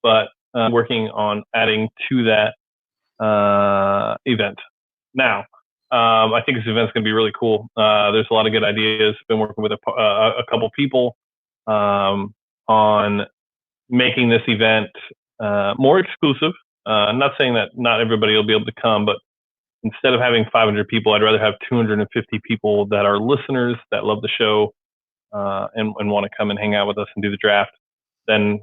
but working on adding to that event. Now, I think this event's going to be really cool. There's a lot of good ideas. Been working with a couple people on making this event more exclusive. I'm not saying that not everybody will be able to come, but instead of having 500 people, I'd rather have 250 people that are listeners that love the show and want to come and hang out with us and do the draft, than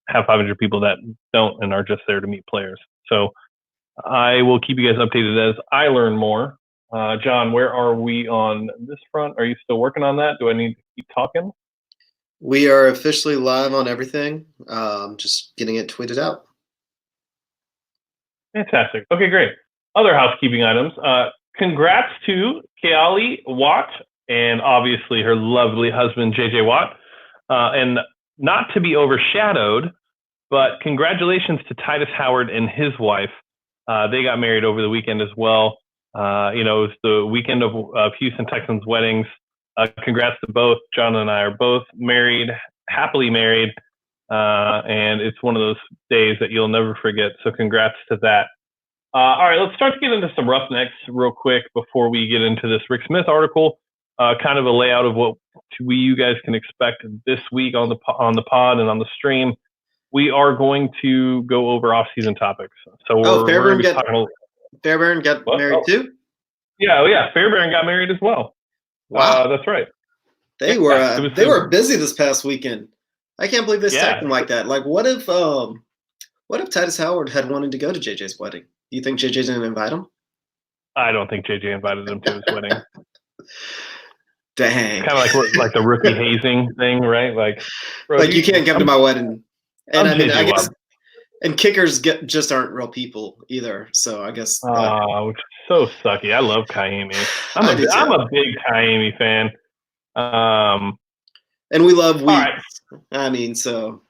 have 500 people that don't and are just there to meet players. So I will keep you guys updated as I learn more. John, where are we on this front? Are you still working on that? Do I need to keep talking? We are officially live on everything. Just getting it tweeted out. Fantastic. Okay, great. Other housekeeping items. Congrats to Keali Watt and obviously her lovely husband, JJ Watt. And not to be overshadowed, but congratulations to Titus Howard and his wife. They got married over the weekend as well. It was the weekend of Houston Texans weddings. Congrats to both. John and I are both married, happily married. And it's one of those days that you'll never forget. So congrats to that. All right, let's start to get into some Roughnecks real quick before we get into this Rick Smith article. Kind of a layout of what you guys can expect this week on the pod and on the stream. We are going to go over off-season topics. So we're going to be talking. Fairbairn got married too? Yeah. Fairbairn got married as well. Wow, that's right. They were busy this past weekend. I can't believe they stacked them like that. Like, what if Titus Howard had wanted to go to JJ's wedding? Do you think JJ didn't invite him? I don't think JJ invited him to his wedding. Dang. Kind of like the rookie hazing thing, right? Like you can't come to my wedding. And I guess, and kickers just aren't real people either. So I guess. Which is so sucky. I love Kaimi. I'm a big Kaimi fan. And we love Weeks. Right. So.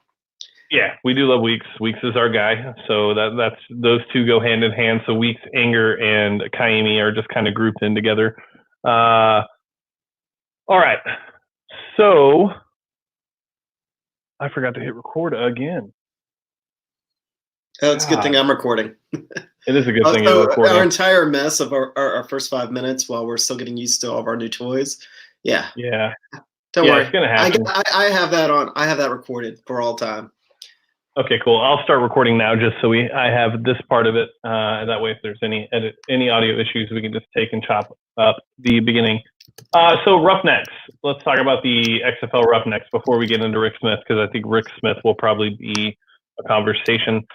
Yeah, we do love Weeks. Weeks is our guy. So that's those two go hand in hand. So Weeks, Anger, and Kaimi are just kind of grouped in together. All right. So I forgot to hit record again. Oh, it's a good thing I'm recording. It is a good thing you're recording. Our entire mess of our first 5 minutes while we're still getting used to all of our new toys. Yeah. Yeah. Don't worry. It's gonna happen. I have that on. I have that recorded for all time. Okay, cool. I'll start recording now just so I have this part of it. That way, if there's any audio issues, we can just take and chop up the beginning. So Roughnecks. Let's talk about the XFL Roughnecks before we get into Rick Smith, because I think Rick Smith will probably be a conversation.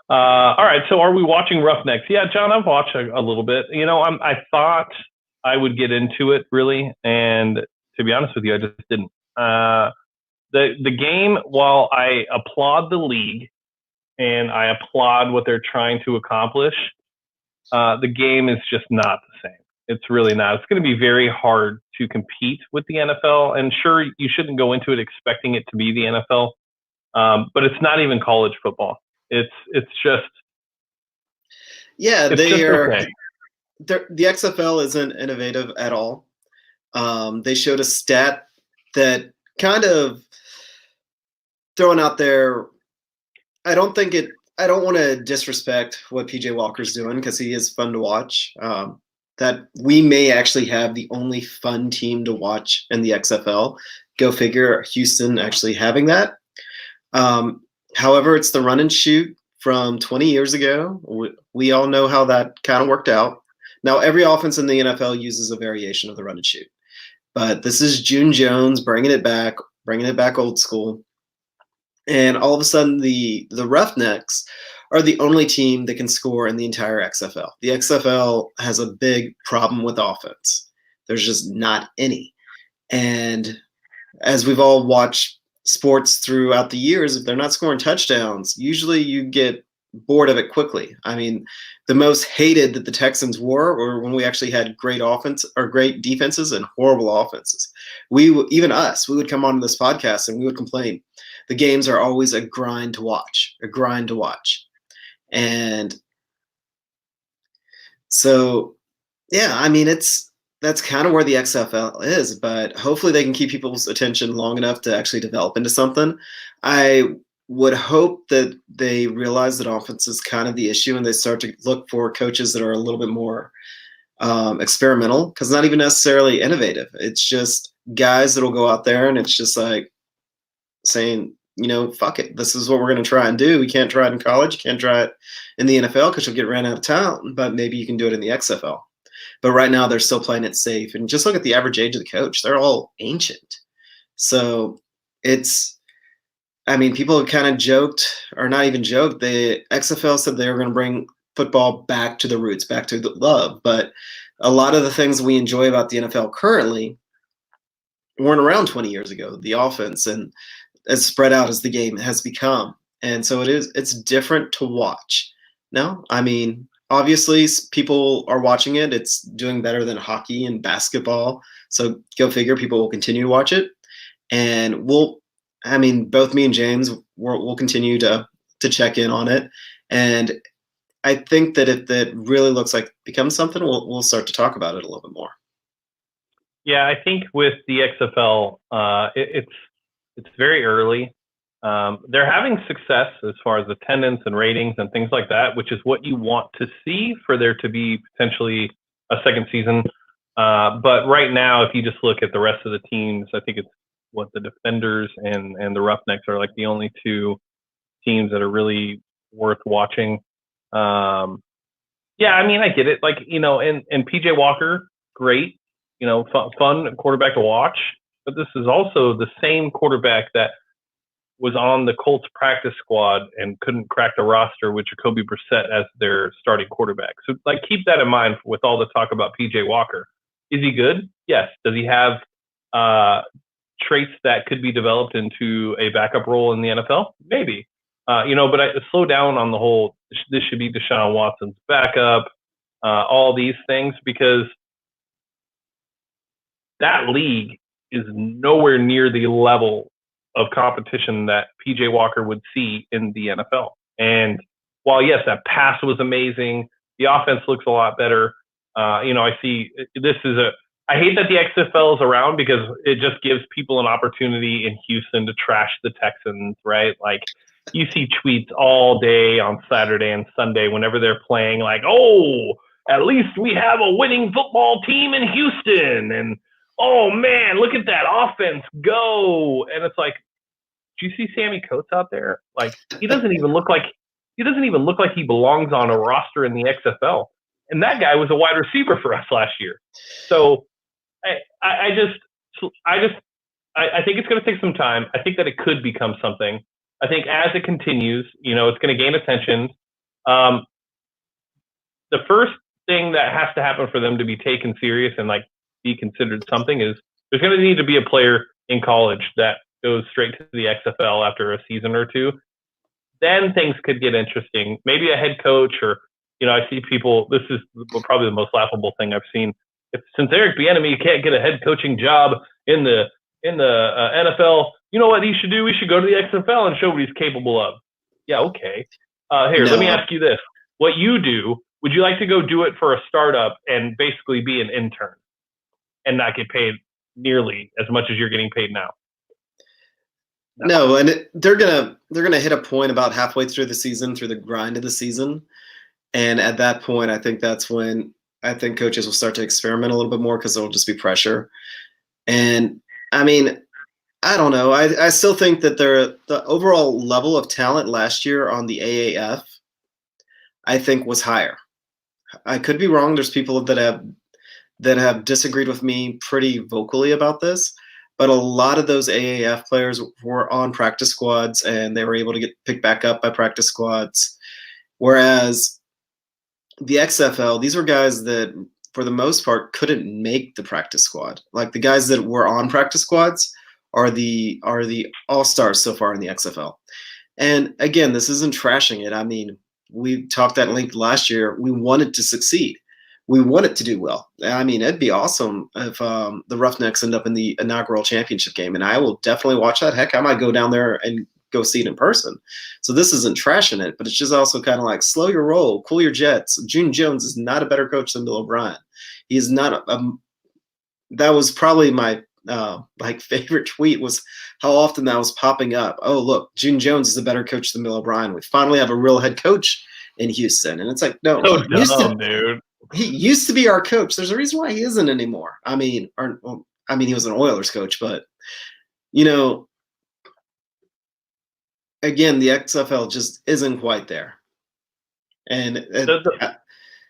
All right, so are we watching Roughnecks? Yeah, John, I've watched a little bit. I thought I would get into it, really, and to be honest with you, I just didn't. The game, while I applaud the league and I applaud what they're trying to accomplish, the game is just not the same. It's really not. It's going to be very hard to compete with the NFL. And sure, you shouldn't go into it expecting it to be the NFL, but it's not even college football. It's just okay. The XFL isn't innovative at all. They showed a stat that kind of throwing out there. I don't want to disrespect what PJ Walker's doing, because he is fun to watch. That we may actually have the only fun team to watch in the XFL. Go figure, Houston actually having that. However, it's the run and shoot from 20 years ago. We all know how that kind of worked out. Now, every offense in the NFL uses a variation of the run and shoot. But this is June Jones bringing it back old school. And all of a sudden, the Roughnecks are the only team that can score in the entire XFL. The XFL has a big problem with offense. There's just not any. And as we've all watched sports throughout the years, if they're not scoring touchdowns, usually you get bored of it quickly. I mean, the most hated that the Texans were when we actually had great offense or great defenses and horrible offenses. We would come on this podcast and we would complain. The games are always a grind to watch. And so, yeah, I mean, that's kind of where the XFL is, but hopefully they can keep people's attention long enough to actually develop into something. I would hope that they realize that offense is kind of the issue and they start to look for coaches that are a little bit more experimental, because not even necessarily innovative. It's just guys that'll go out there and it's just like saying, fuck it. This is what we're going to try and do. We can't try it in college. You can't try it in the NFL because you'll get ran out of town, but maybe you can do it in the XFL. But right now they're still playing it safe. And just look at the average age of the coach. They're all ancient. So people kind of joked, or not even joked. The XFL said they were going to bring football back to the roots, back to the love. But a lot of the things we enjoy about the NFL currently weren't around 20 years ago. The offense and as spread out as the game has become. And so it's different to watch. No, obviously people are watching it. It's doing better than hockey and basketball. So go figure, people will continue to watch it. And both me and James, we'll continue to check in on it. And I think that if that really looks like becomes something, we'll start to talk about it a little bit more. Yeah, I think with the XFL, it's very early. They're having success as far as attendance and ratings and things like that, which is what you want to see for there to be potentially a second season. But right now, if you just look at the rest of the teams, I think it's what the Defenders and the Roughnecks are like the only two teams that are really worth watching. I get it. Like, and PJ Walker, great, fun quarterback to watch. But this is also the same quarterback that was on the Colts practice squad and couldn't crack the roster with Jacoby Brissett as their starting quarterback. So, keep that in mind with all the talk about PJ Walker. Is he good? Yes. Does he have traits that could be developed into a backup role in the NFL? Maybe. But I slow down on the whole, this should be Deshaun Watson's backup, all these things, because that league is nowhere near the level of competition that PJ Walker would see in the NFL. And while, yes, that pass was amazing, the offense looks a lot better. I see I hate that the XFL is around because it just gives people an opportunity in Houston to trash the Texans, right? Like, you see tweets all day on Saturday and Sunday whenever they're playing, like, oh, at least we have a winning football team in Houston. And, oh, man, look at that offense go. And it's like, do you see Sammy Coates out there? Like, he doesn't even look like he belongs on a roster in the XFL. And that guy was a wide receiver for us last year. So I think it's going to take some time. I think that it could become something. I think as it continues, it's going to gain attention. The first thing that has to happen for them to be taken serious and be considered something is there's going to need to be a player in college that goes straight to the XFL after a season or two. Then things could get interesting. Maybe a head coach or, I see people, this is probably the most laughable thing I've seen. Since Eric Bieniemy can't get a head coaching job in the NFL, you know what he should do? We should go to the XFL and show what he's capable of. Yeah, okay. Let me ask you this. What you do, would you like to go do it for a startup and basically be an intern and not get paid nearly as much as you're getting paid now? No, and they're gonna hit a point about halfway through the season, through the grind of the season, and at that point, I think that's when I think coaches will start to experiment a little bit more because there'll just be pressure. And I don't know. I still think that the overall level of talent last year on the AAF, I think, was higher. I could be wrong. There's people that have disagreed with me pretty vocally about this. But a lot of those AAF players were on practice squads and they were able to get picked back up by practice squads. Whereas the XFL, these were guys that, for the most part, couldn't make the practice squad. Like, the guys that were on practice squads are the all-stars so far in the XFL. And again, this isn't trashing it. We talked at length last year. We wanted to succeed. We want it to do well. It'd be awesome if the Roughnecks end up in the inaugural championship game, and I will definitely watch that. Heck, I might go down there and go see it in person. So this isn't trashing it, but it's just also kind of like, slow your roll, cool your jets. June Jones is not a better coach than Bill O'Brien. He is not. That was probably my like favorite tweet was how often that was popping up. Oh, look, June Jones is a better coach than Bill O'Brien. We finally have a real head coach in Houston, and it's like, no, So dumb, dude. He used to be our coach. There's a reason why he isn't anymore. I mean, he was an Oilers coach, but again, the XFL just isn't quite there, and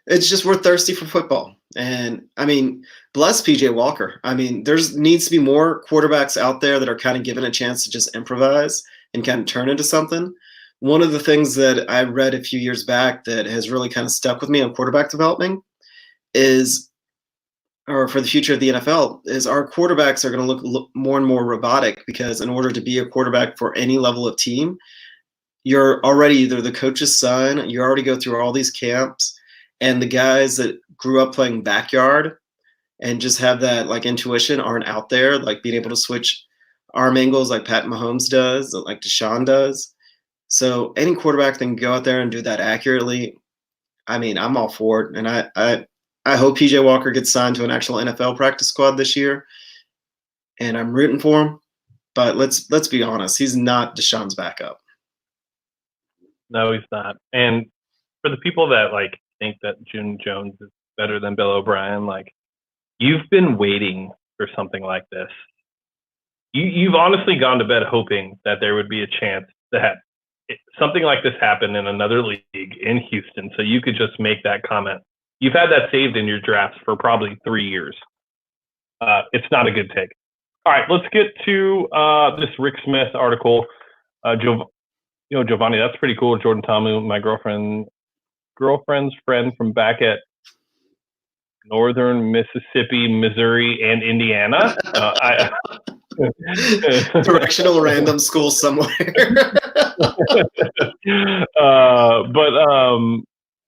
it's just we're thirsty for football. And I mean, bless PJ Walker. I mean, needs to be more quarterbacks out there that are kind of given a chance to just improvise and kind of turn into something. One of the things that I read a few years back that has really kind of stuck with me on quarterback development or for the future of the NFL, is our quarterbacks are going to look more and more robotic, because in order to be a quarterback for any level of team, you're already either the coach's son, you already go through all these camps, and the guys that grew up playing backyard and just have that like intuition aren't out there, like being able to switch arm angles like Pat Mahomes does, like Deshaun does. So any quarterback that can go out there and do that accurately, I mean, I'm all for it. And I hope PJ Walker gets signed to an actual NFL practice squad this year, and I'm rooting for him. But let's be honest, he's not Deshaun's backup. No, he's not. And for the people that like think that June Jones is better than Bill O'Brien, like, you've been waiting for something like this. You've honestly gone to bed hoping that there would be a chance to have something like this happen in another league in Houston, so you could just make that comment. You've had that saved in your drafts for probably 3 years. It's not a good take. All right, let's get to this Rick Smith article. Giovanni, that's pretty cool. Jordan Ta'amu, my girlfriend's friend from back at northern Mississippi, Missouri, and Indiana. Directional random school somewhere. But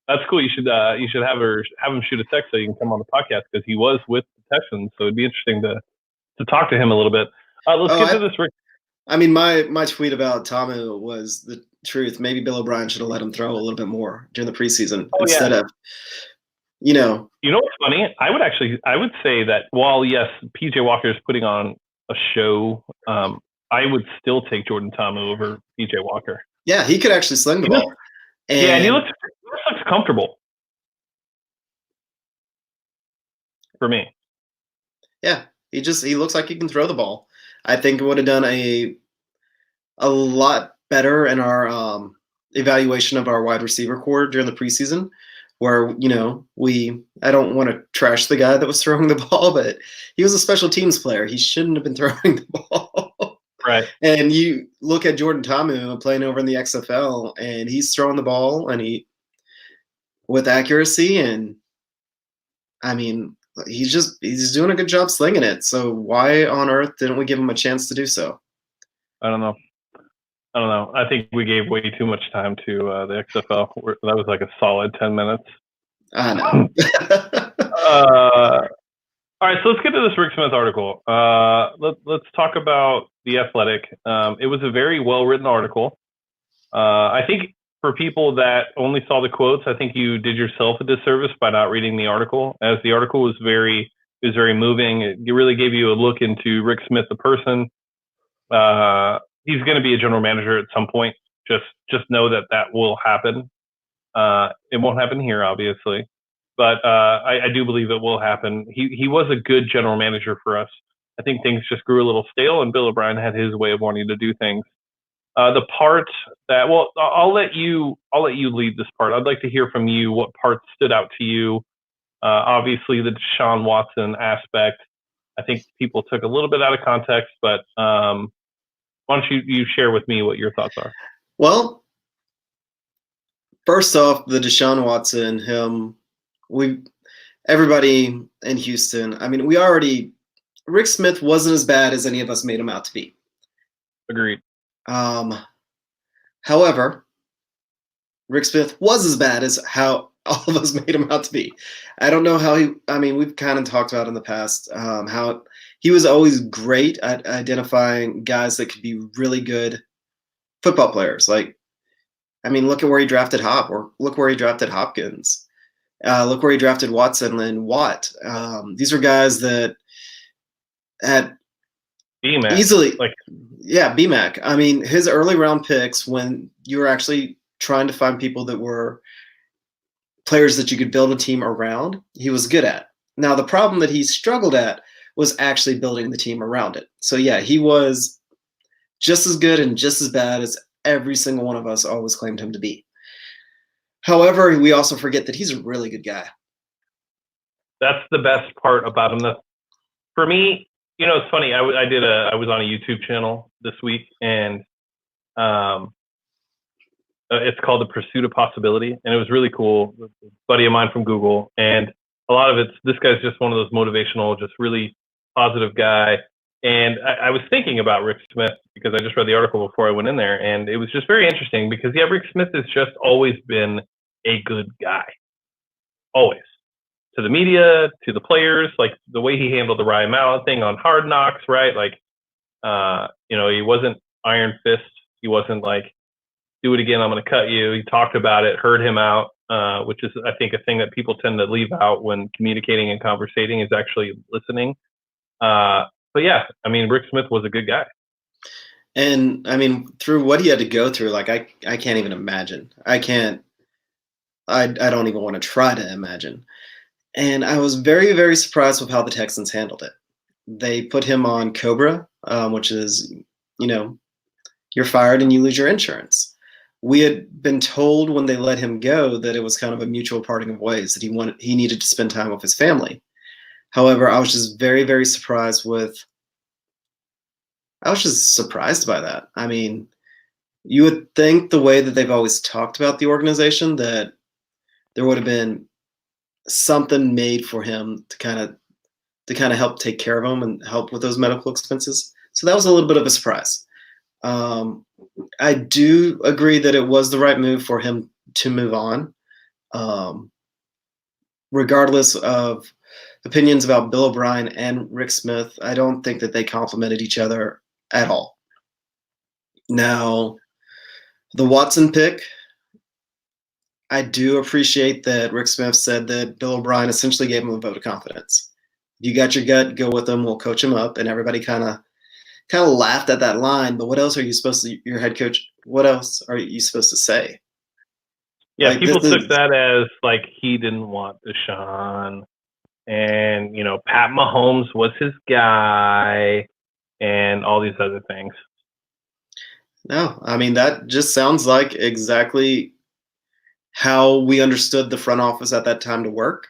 that's cool. You should have him shoot a text so you can come on the podcast, because he was with the Texans, so it'd be interesting to talk to him a little bit. Let's get to this. Rick. I mean, my tweet about Ta'amu was the truth. Maybe Bill O'Brien should have let him throw a little bit more during the preseason instead of, You know what's funny? I would say that while yes, PJ Walker is putting on a show, I would still take Jordan Ta'amu over PJ Walker. Yeah, he could actually sling the ball. And he looks comfortable for me. Yeah, he looks like he can throw the ball. I think it would have done a lot better in our evaluation of our wide receiver core during the preseason, where I don't want to trash the guy that was throwing the ball, but he was a special teams player. He shouldn't have been throwing the ball. Right. And you look at Jordan Ta'amu playing over in the XFL, and he's throwing the ball with accuracy, and I mean, he's doing a good job slinging it. So why on earth didn't we give him a chance to do so? I don't know. I think we gave way too much time to the XFL. That was like a solid 10 minutes. I know. All right, so let's get to this Rick Smith article. Let's talk about The Athletic. It was a very well-written article. I think for people that only saw the quotes, I think you did yourself a disservice by not reading the article, as the article was very moving. It really gave you a look into Rick Smith, the person. He's going to be a general manager at some point. Just know that will happen. It won't happen here, obviously, but I do believe it will happen. He was a good general manager for us. I think things just grew a little stale, and Bill O'Brien had his way of wanting to do things. The part that, well, I'll let you lead this part. I'd like to hear from you what parts stood out to you. Obviously, the Deshaun Watson aspect, I think people took a little bit out of context, but why don't you share with me what your thoughts are? Well, first off, the Deshaun Watson, everybody in Houston, I mean, Rick Smith wasn't as bad as any of us made him out to be. Agreed. However, Rick Smith was as bad as how all of us made him out to be. I don't know how we've kind of talked about in the past how he was always great at identifying guys that could be really good football players. Look at where he drafted Hop, or look where he drafted Hopkins. Look where he drafted Watson and Watt. These are guys that had BMAC. Easily. Like, yeah, BMAC. I mean, his early round picks, when you were actually trying to find people that were players that you could build a team around, he was good at. Now, the problem that he struggled at was actually building the team around it. So, yeah, he was just as good and just as bad as every single one of us always claimed him to be. However, we also forget that he's a really good guy. that's the best part about him. For me, it's funny. I was on a YouTube channel this week, and it's called The Pursuit of Possibility, and it was really cool. A buddy of mine from Google, and a lot of this guy's just one of those motivational, just really positive guy. And I was thinking about Rick Smith because I just read the article before I went in there, and it was just very interesting because, yeah, Rick Smith has just always been a good guy. Always. To the media, to the players, like the way he handled the Ryan Mallett thing on Hard Knocks, right? Like, he wasn't iron fist. He wasn't like, do it again, I'm going to cut you. He talked about it, heard him out, which is, I think, a thing that people tend to leave out when communicating and conversating is actually listening. But yeah, I mean, Rick Smith was a good guy. And I mean, through what he had to go through, like I can't even imagine. I don't even want to try to imagine. And I was very, very surprised with how the Texans handled it. They put him on Cobra, which is, you're fired and you lose your insurance. We had been told when they let him go that it was kind of a mutual parting of ways, that he needed to spend time with his family. However, I was just very, very surprised by that. I mean, you would think the way that they've always talked about the organization that there would have been something made for him to kind of help take care of him and help with those medical expenses. So that was a little bit of a surprise. I do agree that it was the right move for him to move on. Regardless of opinions about Bill O'Brien and Rick Smith, I don't think that they complemented each other at all. Now, the Watson pick, I do appreciate that Rick Smith said that Bill O'Brien essentially gave him a vote of confidence. You got your gut, go with him, we'll coach him up. And everybody kind of laughed at that line, but what else are you supposed to, your head coach, what else are you supposed to say? Yeah, like, people took that as like he didn't want Deshaun, and Pat Mahomes was his guy, and all these other things. No, I mean, that just sounds like exactly how we understood the front office at that time to work.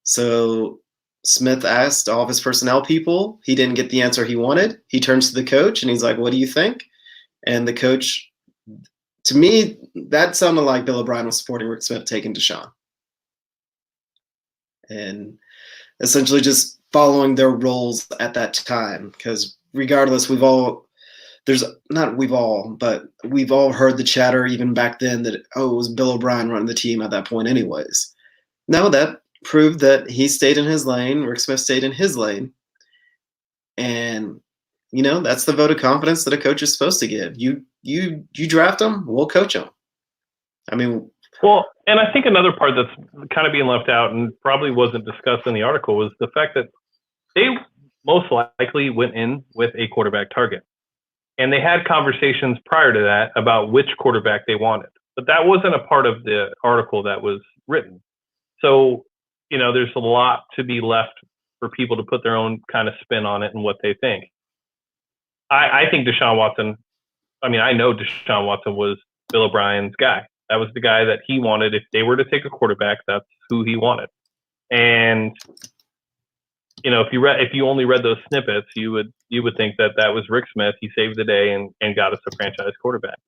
So Smith asked all of his personnel people. He didn't get the answer he wanted. He turns to the coach and he's like, what do you think? And the coach, to me, that sounded like Bill O'Brien was supporting Rick Smith taking Deshaun. And essentially just following their roles at that time. Because regardless, we've all heard the chatter even back then that, it was Bill O'Brien running the team at that point anyways. No, that proved that he stayed in his lane, Rick Smith stayed in his lane. And, that's the vote of confidence that a coach is supposed to give. You draft them, we'll coach them. I mean... Well, and I think another part that's kind of being left out and probably wasn't discussed in the article was the fact that they most likely went in with a quarterback target. And they had conversations prior to that about which quarterback they wanted. But that wasn't a part of the article that was written. So, there's a lot to be left for people to put their own kind of spin on it and what they think. I think Deshaun Watson, I know Deshaun Watson was Bill O'Brien's guy. That was the guy that he wanted. If they were to take a quarterback, that's who he wanted. And, if you only read those snippets, you would think that was Rick Smith. He saved the day and got us a franchise quarterback.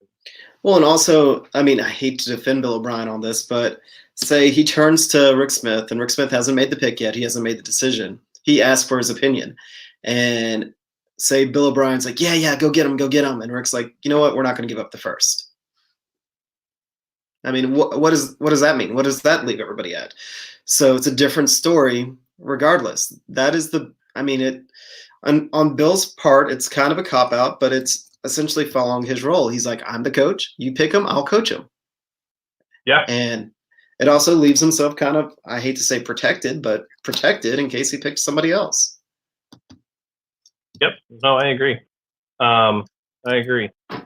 Well, and also, I hate to defend Bill O'Brien on this, but say he turns to Rick Smith, and Rick Smith hasn't made the pick yet. He hasn't made the decision. He asked for his opinion. And say Bill O'Brien's like, yeah, go get him. And Rick's like, you know what? We're not going to give up the first. What does that mean? What does that leave everybody at? So it's a different story regardless. That is on Bill's part, it's kind of a cop-out, but it's essentially following his role. He's like, I'm the coach. You pick him, I'll coach him. Yeah. And it also leaves himself kind of, I hate to say protected, but protected in case he picks somebody else. Yep. No, I agree. I agree. All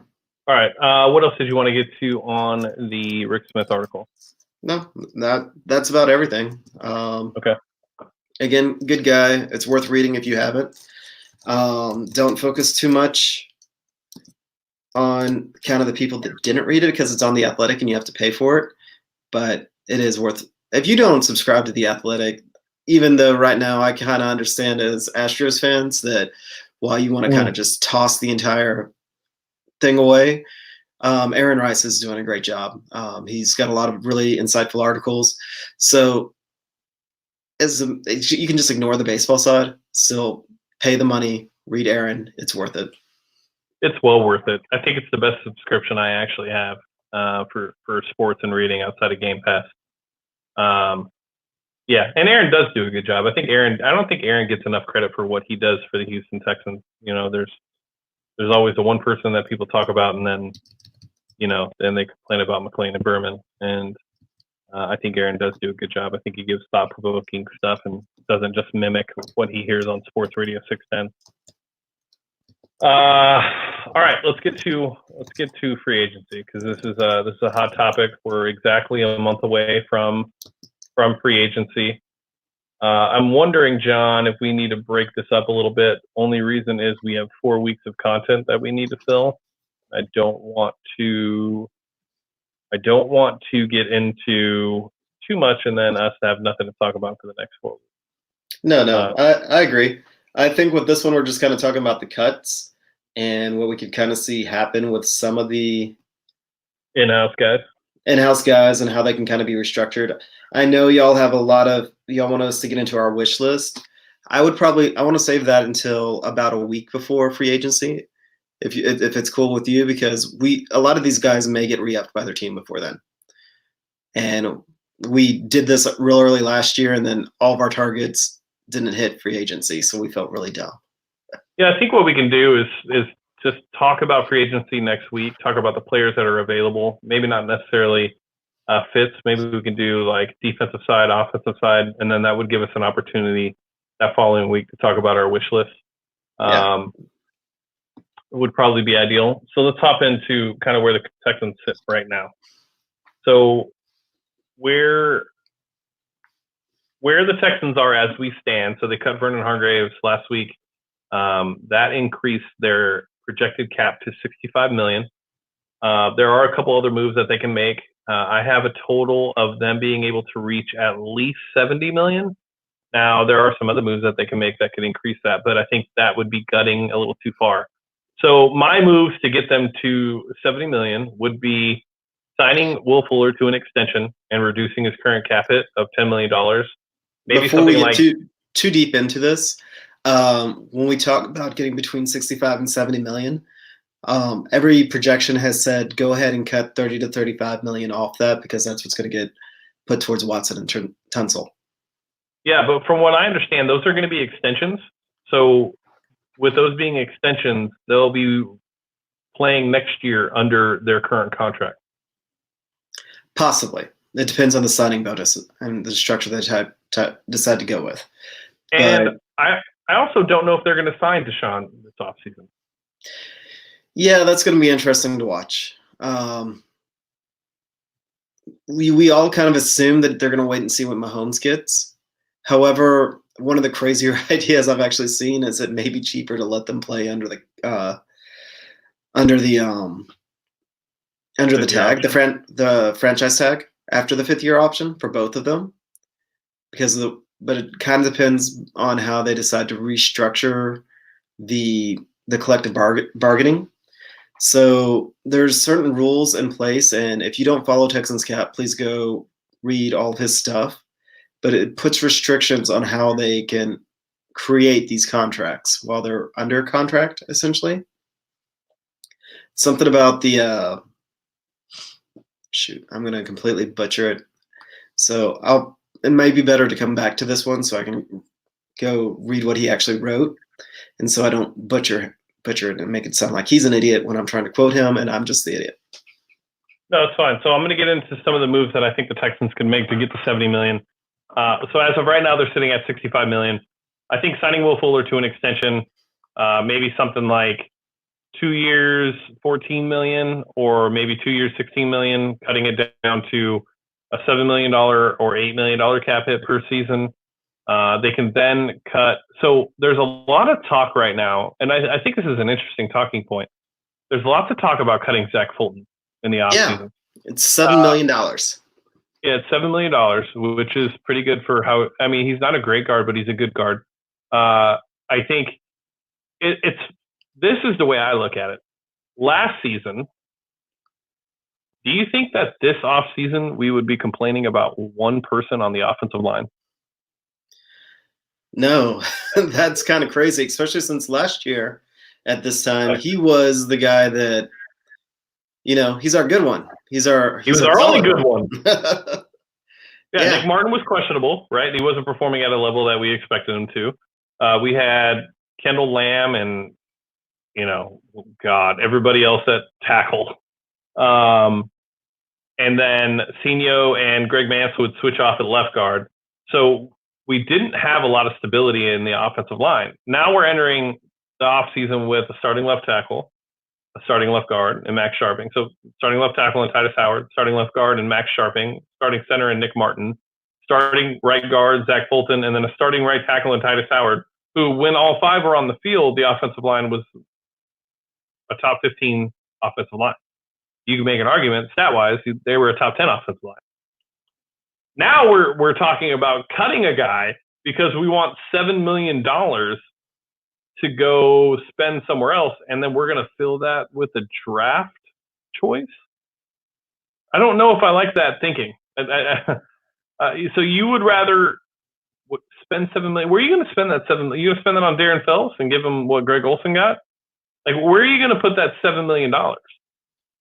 right. What else did you want to get to on the Rick Smith article? No, that's about everything. Okay. Again, good guy. It's worth reading if you haven't. Don't focus too much on kind of the people that didn't read it because it's on The Athletic and you have to pay for it. But it is worth. If you don't subscribe to The Athletic, even though right now I kind of understand as Astros fans that while you want to kind of just toss the entire thing away, Aaron Rice is doing a great job. He's got a lot of really insightful articles. So you can just ignore the baseball side, still pay the money, read Aaron. It's worth it. It's well worth it. I think it's the best subscription I actually have for sports and reading outside of Game Pass. Yeah, and Aaron does do a good job. I don't think Aaron gets enough credit for what he does for the Houston Texans. There's always the one person that people talk about, and then then they complain about McLean and Berman. And I think Aaron does do a good job. I think he gives thought-provoking stuff and doesn't just mimic what he hears on Sports Radio 610. All right, let's get to free agency because this is a hot topic. We're exactly a month away from free agency. I'm wondering, John, if we need to break this up a little bit. Only reason is we have 4 weeks of content that we need to fill. I don't want to get into too much and then us have nothing to talk about for the next 4 weeks. No, I agree. I think with this one, we're just kind of talking about the cuts and what we could kind of see happen with some of the in-house guys and how they can kind of be restructured. I know y'all want us to get into our wish list. I want to save that until about a week before free agency, if it's cool with you, because a lot of these guys may get re-upped by their team before then. And we did this real early last year, and then all of our targets didn't hit free agency, so we felt really dumb. Yeah, I think what we can do is just talk about free agency next week, talk about the players that are available, maybe not necessarily fits. Maybe we can do like defensive side, offensive side, and then that would give us an opportunity that following week to talk about our wish list. It would probably be ideal. So let's hop into kind of where the Texans sit right now. So where the Texans are as we stand, so they cut Vernon Hargreaves last week. That increased their projected cap to $65 million. There are a couple other moves that they can make. I have a total of them being able to reach at least $70 million. Now, there are some other moves that they can make that could increase that, but I think that would be gutting a little too far. So my moves to get them to $70 million would be signing Will Fuller to an extension and reducing his current cap hit of $10 million. Maybe before we get too deep into this, when we talk about getting between 65 and 70 million, every projection has said go ahead and cut 30 to 35 million off that because that's what's going to get put towards Watson and Tunsil. Yeah, but from what I understand, those are going to be extensions. So with those being extensions, they'll be playing next year under their current contract. Possibly. It depends on the signing bonus and the structure they decide to go with. And I also don't know if they're going to sign Deshaun this offseason. Yeah, that's going to be interesting to watch. We all kind of assume that they're going to wait and see what Mahomes gets. However, one of the crazier ideas I've actually seen is it may be cheaper to let them play under the tag, the franchise tag after the 5th year option for both of them, but it kind of depends on how they decide to restructure the collective bargaining. So there's certain rules in place, and if you don't follow Texans Cap, please go read all of his stuff. But it puts restrictions on how they can create these contracts while they're under contract, essentially. Something about the I'm going to completely butcher it. So it might be better to come back to this one so I can go read what he actually wrote, and so I don't butcher it and make it sound like he's an idiot when I'm trying to quote him and I'm just the idiot. No, it's fine. So I'm going to get into some of the moves that I think the Texans can make to get to $70 million. So as of right now, they're sitting at $65 million. I think signing Will Fuller to an extension maybe something like 2 years, 14 million, or maybe 2 years, 16 million, cutting it down to a $7 million or $8 million cap hit per season. They can then cut. So there's a lot of talk right now, and I think this is an interesting talking point. There's lots of talk about cutting Zach Fulton in the offseason. It's $7 million. Yeah, it's $7 million, which is pretty good for how. I mean, he's not a great guard, but he's a good guard. I think it's. This is the way I look at it. Last season, do you think that this offseason we would be complaining about one person on the offensive line? No, that's kind of crazy, especially since last year at this time, he was the guy that, he's our good one. He was our only good one. Yeah, Nick Martin was questionable, right? He wasn't performing at a level that we expected him to. We had Kendall Lamb and, everybody else at tackle. And then Senio and Greg Mance would switch off at left guard. So we didn't have a lot of stability in the offensive line. Now we're entering the offseason with a starting left tackle, a starting left guard, and Max Sharping. So starting left tackle and Titus Howard, starting left guard and Max Sharping, starting center and Nick Martin, starting right guard, Zach Fulton, and then a starting right tackle and Titus Howard, who, when all five were on the field, the offensive line was a top 15 offensive line. You can make an argument, stat-wise, they were a top 10 offensive line. Now we're talking about cutting a guy because we want $7 million to go spend somewhere else, and then we're going to fill that with a draft choice. I don't know if I like that thinking. So you would rather spend $7 million? Where are you going to spend that $7 million? You going to spend it on Darren Fells and give him what Greg Olsen got? Like, where are you going to put that $7 million?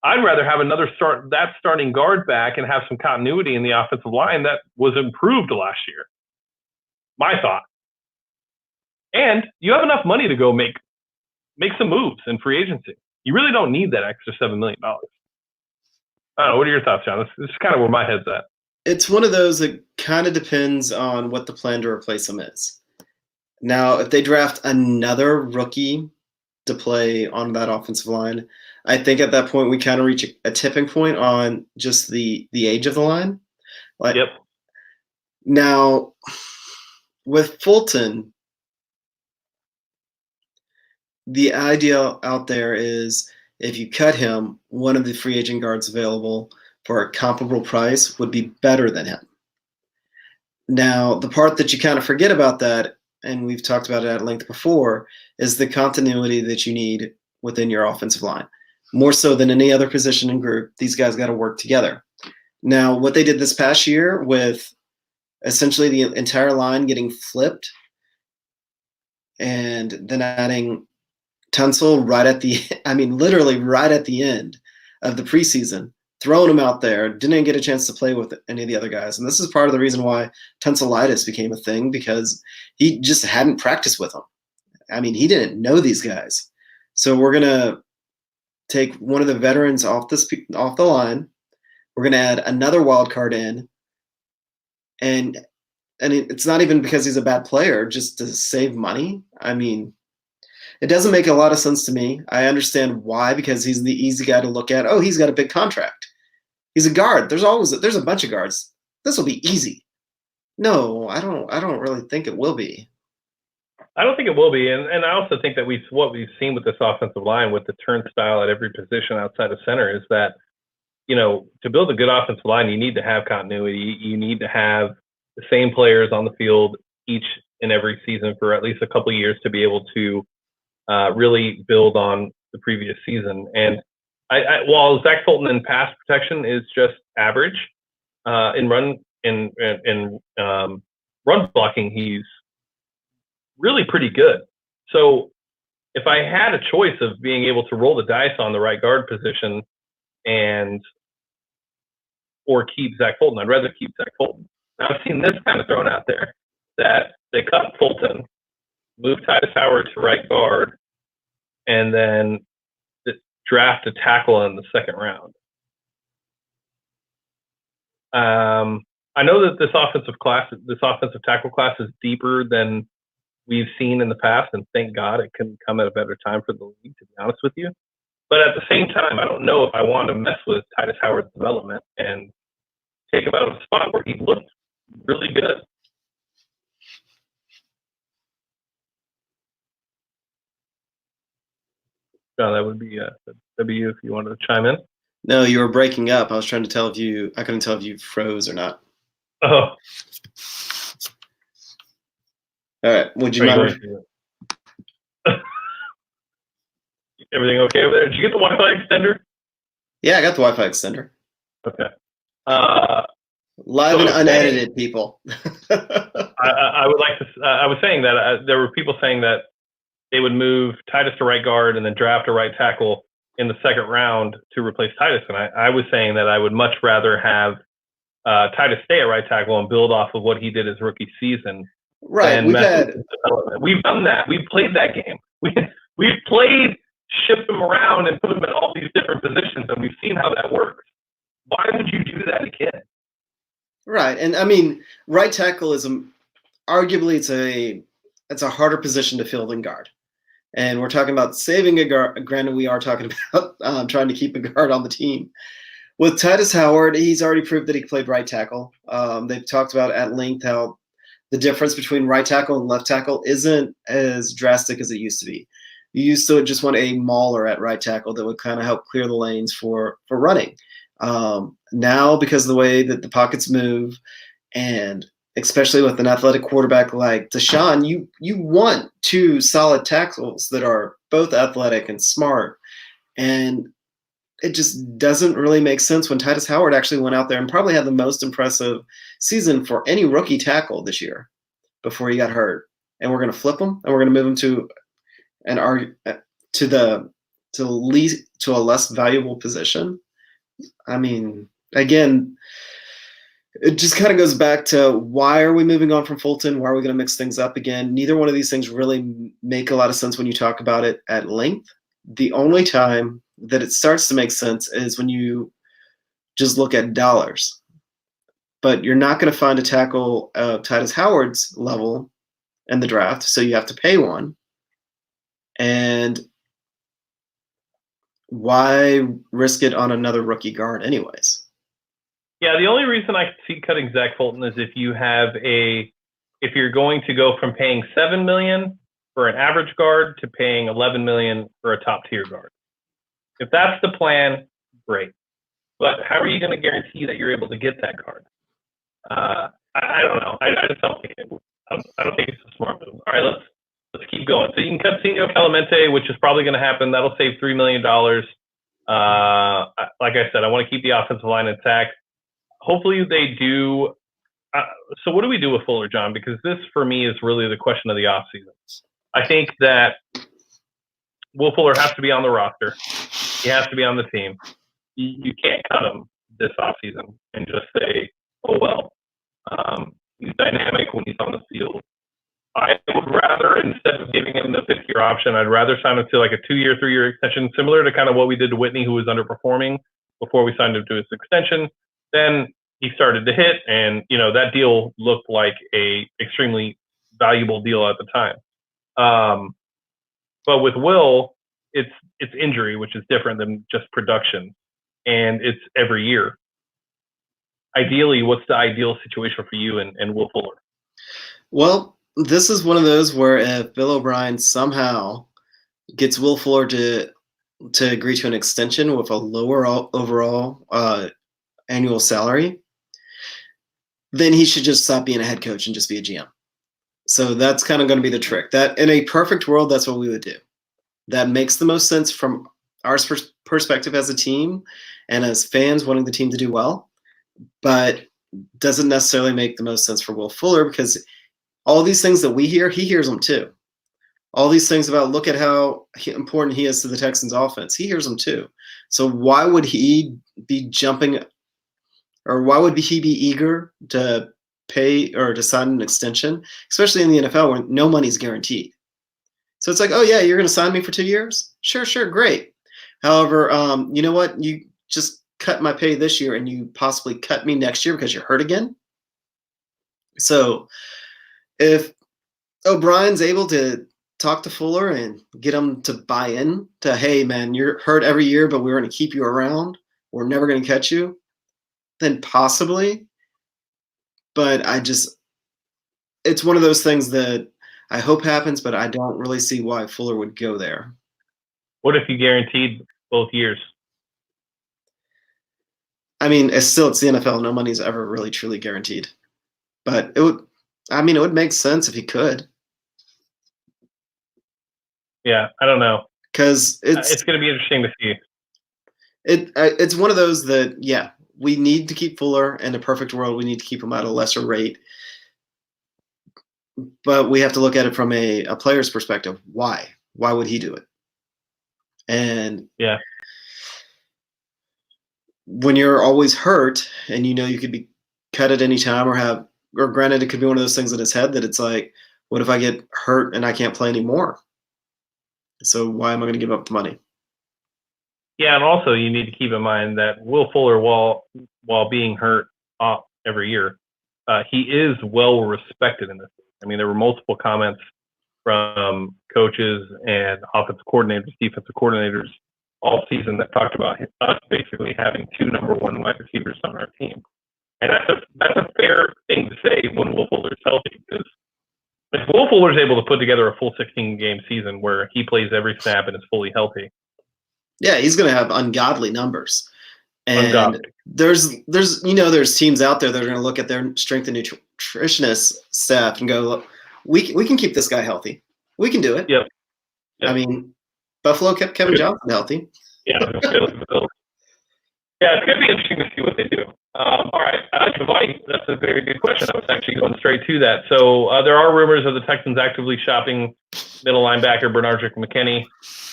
I'd rather have that starting guard back and have some continuity in the offensive line that was improved last year. My thought. And you have enough money to go make some moves in free agency. You really don't need that extra $7 million. I don't know. What are your thoughts, John? This is kind of where my head's at. It's one of those that kind of depends on what the plan to replace him is. Now, if they draft another rookie to play on that offensive line, I think at that point we kind of reach a tipping point on just the age of the line. Yep. Now, with Fulton, the idea out there is if you cut him, one of the free agent guards available for a comparable price would be better than him. Now, the part that you kind of forget about that, and we've talked about it at length before, is the continuity that you need within your offensive line. More so than any other position and group, these guys got to work together. Now, what they did this past year with essentially the entire line getting flipped and then adding Tunsil literally right at the end of the preseason, throwing him out there, didn't get a chance to play with any of the other guys. And this is part of the reason why Tunsilitis became a thing, because he just hadn't practiced with them. I mean, he didn't know these guys. So we're going to take one of the veterans off the line. We're going to add another wild card in. And it's not even because he's a bad player, just to save money. I mean, it doesn't make a lot of sense to me. I understand why, because he's the easy guy to look at. Oh, he's got a big contract. He's a guard. There's a bunch of guards. This will be easy. No, I don't really think it will be. I don't think it will be, and I also think that what we've seen with this offensive line, with the turnstile at every position outside of center, is that, to build a good offensive line, you need to have continuity. You need to have the same players on the field each and every season for at least a couple of years to be able to really build on the previous season. And while Zach Fulton in pass protection is just average, in run blocking, he's really pretty good. So if I had a choice of being able to roll the dice on the right guard position or keep Zach Fulton, I'd rather keep Zach Fulton. Now, I've seen this kind of thrown out there, that they cut Fulton, move Titus Howard to right guard, and then draft a tackle in the second round. I know that this offensive tackle class is deeper than we've seen in the past, and thank God it couldn't come at a better time for the league, to be honest with you. But at the same time, I don't know if I want to mess with Titus Howard's development and take him out of a spot where he looked really good. John, that'd be you if you wanted to chime in. No, you were breaking up. I was trying to tell if you. I couldn't tell if you froze or not. Oh. All right. Would you mind? Everything okay over there? Did you get the Wi-Fi extender? Yeah, I got the Wi-Fi extender. Okay. Live and unedited, people. I would like to. I was saying that there were people saying that they would move Titus to right guard and then draft a right tackle in the second round to replace Titus. And I was saying that I would much rather have Titus stay at right tackle and build off of what he did his rookie season. Right. We've done that. We've played that game. We've played ship him around and put him in all these different positions, and we've seen how that works. Why would you do that again? Right. And I mean, right tackle is arguably it's a harder position to fill than guard. And we're talking about saving a guard. Granted, we are talking about trying to keep a guard on the team. With Titus Howard, he's already proved that he played right tackle. They've talked about at length how the difference between right tackle and left tackle isn't as drastic as it used to be. You used to just want a mauler at right tackle that would kind of help clear the lanes for running. Now, because of the way that the pockets move, and especially with an athletic quarterback like Deshaun, you want two solid tackles that are both athletic and smart. And it just doesn't really make sense when Titus Howard actually went out there and probably had the most impressive season for any rookie tackle this year before he got hurt. And we're going to flip him and we're going to move him to a less valuable position. I mean, again, it just kind of goes back to why are we moving on from Fulton? Why are we going to mix things up again? Neither one of these things really make a lot of sense when you talk about it at length. The only time that it starts to make sense is when you just look at dollars. But you're not going to find a tackle of Titus Howard's level in the draft, so you have to pay one. And why risk it on another rookie guard anyways? Yeah, the only reason I see cutting Zach Fulton is if you're going to go from paying $7 million for an average guard to paying $11 million for a top tier guard. If that's the plan, great. But how are you going to guarantee that you're able to get that guard? I don't know. I just don't think I don't think it's a smart move. All right, let's keep going. So you can cut Senio Clemente, which is probably going to happen. That'll save $3 million. Like I said, I want to keep the offensive line intact. Hopefully they do. So what do we do with Fuller, John? Because this, for me, is really the question of the offseason. I think that Will Fuller has to be on the roster. He has to be on the team. You can't cut him this offseason and just say, oh, well, he's dynamic when he's on the field. I would rather, instead of giving him the fifth-year option, I'd rather sign him to like a 2-year, 3-year extension, similar to kind of what we did to Whitney, who was underperforming before we signed him to his extension. Then he started to hit, and that deal looked like a extremely valuable deal at the time. But with Will, it's injury, which is different than just production, and it's every year. Ideally, what's the ideal situation for you and Will Fuller? Well, this is one of those where if Bill O'Brien somehow gets Will Fuller to agree to an extension with a lower overall annual salary, then he should just stop being a head coach and just be a GM. So that's kind of going to be the trick. That in a perfect world, that's what we would do. That makes the most sense from our perspective as a team and as fans wanting the team to do well, but doesn't necessarily make the most sense for Will Fuller because all these things that we hear, he hears them too. All these things about look at how important he is to the Texans offense, he hears them too. So why would he be jumping, or why would he be eager to pay or to sign an extension, especially in the NFL where no money's guaranteed? So it's like, oh yeah, you're going to sign me for 2 years? Sure, great. However, you know what? You just cut my pay this year and you possibly cut me next year because you're hurt again. So if O'Brien's able to talk to Fuller and get him to buy in to, hey, man, you're hurt every year, but we're going to keep you around. We're never going to catch you. Then possibly. But it's one of those things that I hope happens, but I don't really see why Fuller would go there. What if you guaranteed both years? I mean, it's the NFL. No money's ever really truly guaranteed. But it would make sense if he could. Yeah, I don't know. Because it's going to be interesting to see. It's one of those that, yeah, we need to keep Fuller. In a perfect world, we need to keep him at a lesser rate. But we have to look at it from a player's perspective. Why? Why would he do it? And yeah, when you're always hurt and you know you could be cut at any time or granted, it could be one of those things in his head that it's like, what if I get hurt and I can't play anymore? So why am I going to give up the money? Yeah, and also you need to keep in mind that Will Fuller, while being hurt every year, he is well respected in this. I mean, there were multiple comments from coaches and offensive coordinators, defensive coordinators all season that talked about us basically having 2 number 1 wide receivers on our team. And that's a fair thing to say when Will Fuller's healthy, because if Will Fuller's able to put together a full 16-game season where he plays every snap and is fully healthy, yeah, he's going to have ungodly numbers. And ungodly. There's teams out there that are going to look at their strength and nutritionist staff and go, look, we can keep this guy healthy. We can do it. Yep. I mean, Buffalo kept Kevin Johnson healthy. Yeah. Yeah, it's going to be interesting to see what they do. All right, Giovanni, that's a very good question. I was actually going straight to that. So there are rumors of the Texans actively shopping middle linebacker Benardrick McKinney.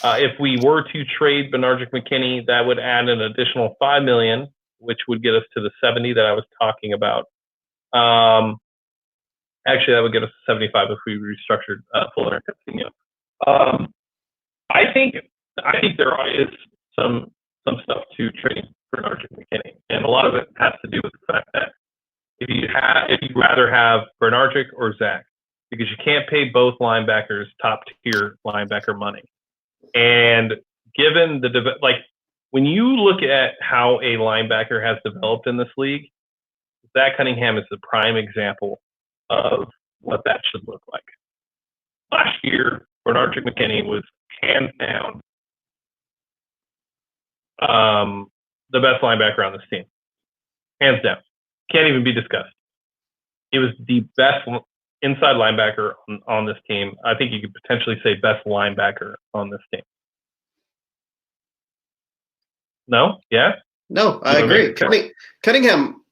If we were to trade Benardrick McKinney, that would add an additional $5 million, which would get us to the 70 that I was talking about. Actually, that would get us to 75 if we restructured Fuller and Coutinho. I think there is some stuff to trading Benardrick McKinney, and a lot of it has to do with the fact that if you'd rather have Benardrick or Zach, because you can't pay both linebackers top tier linebacker money. And given when you look at how a linebacker has developed in this league, Zach Cunningham is the prime example of what that should look like. Last year, Benardrick McKinney was hands down the best linebacker on this team. Hands down. Can't even be discussed. He was the best inside linebacker on this team. I think you could potentially say best linebacker on this team. No? Yeah? No, I agree. Cunningham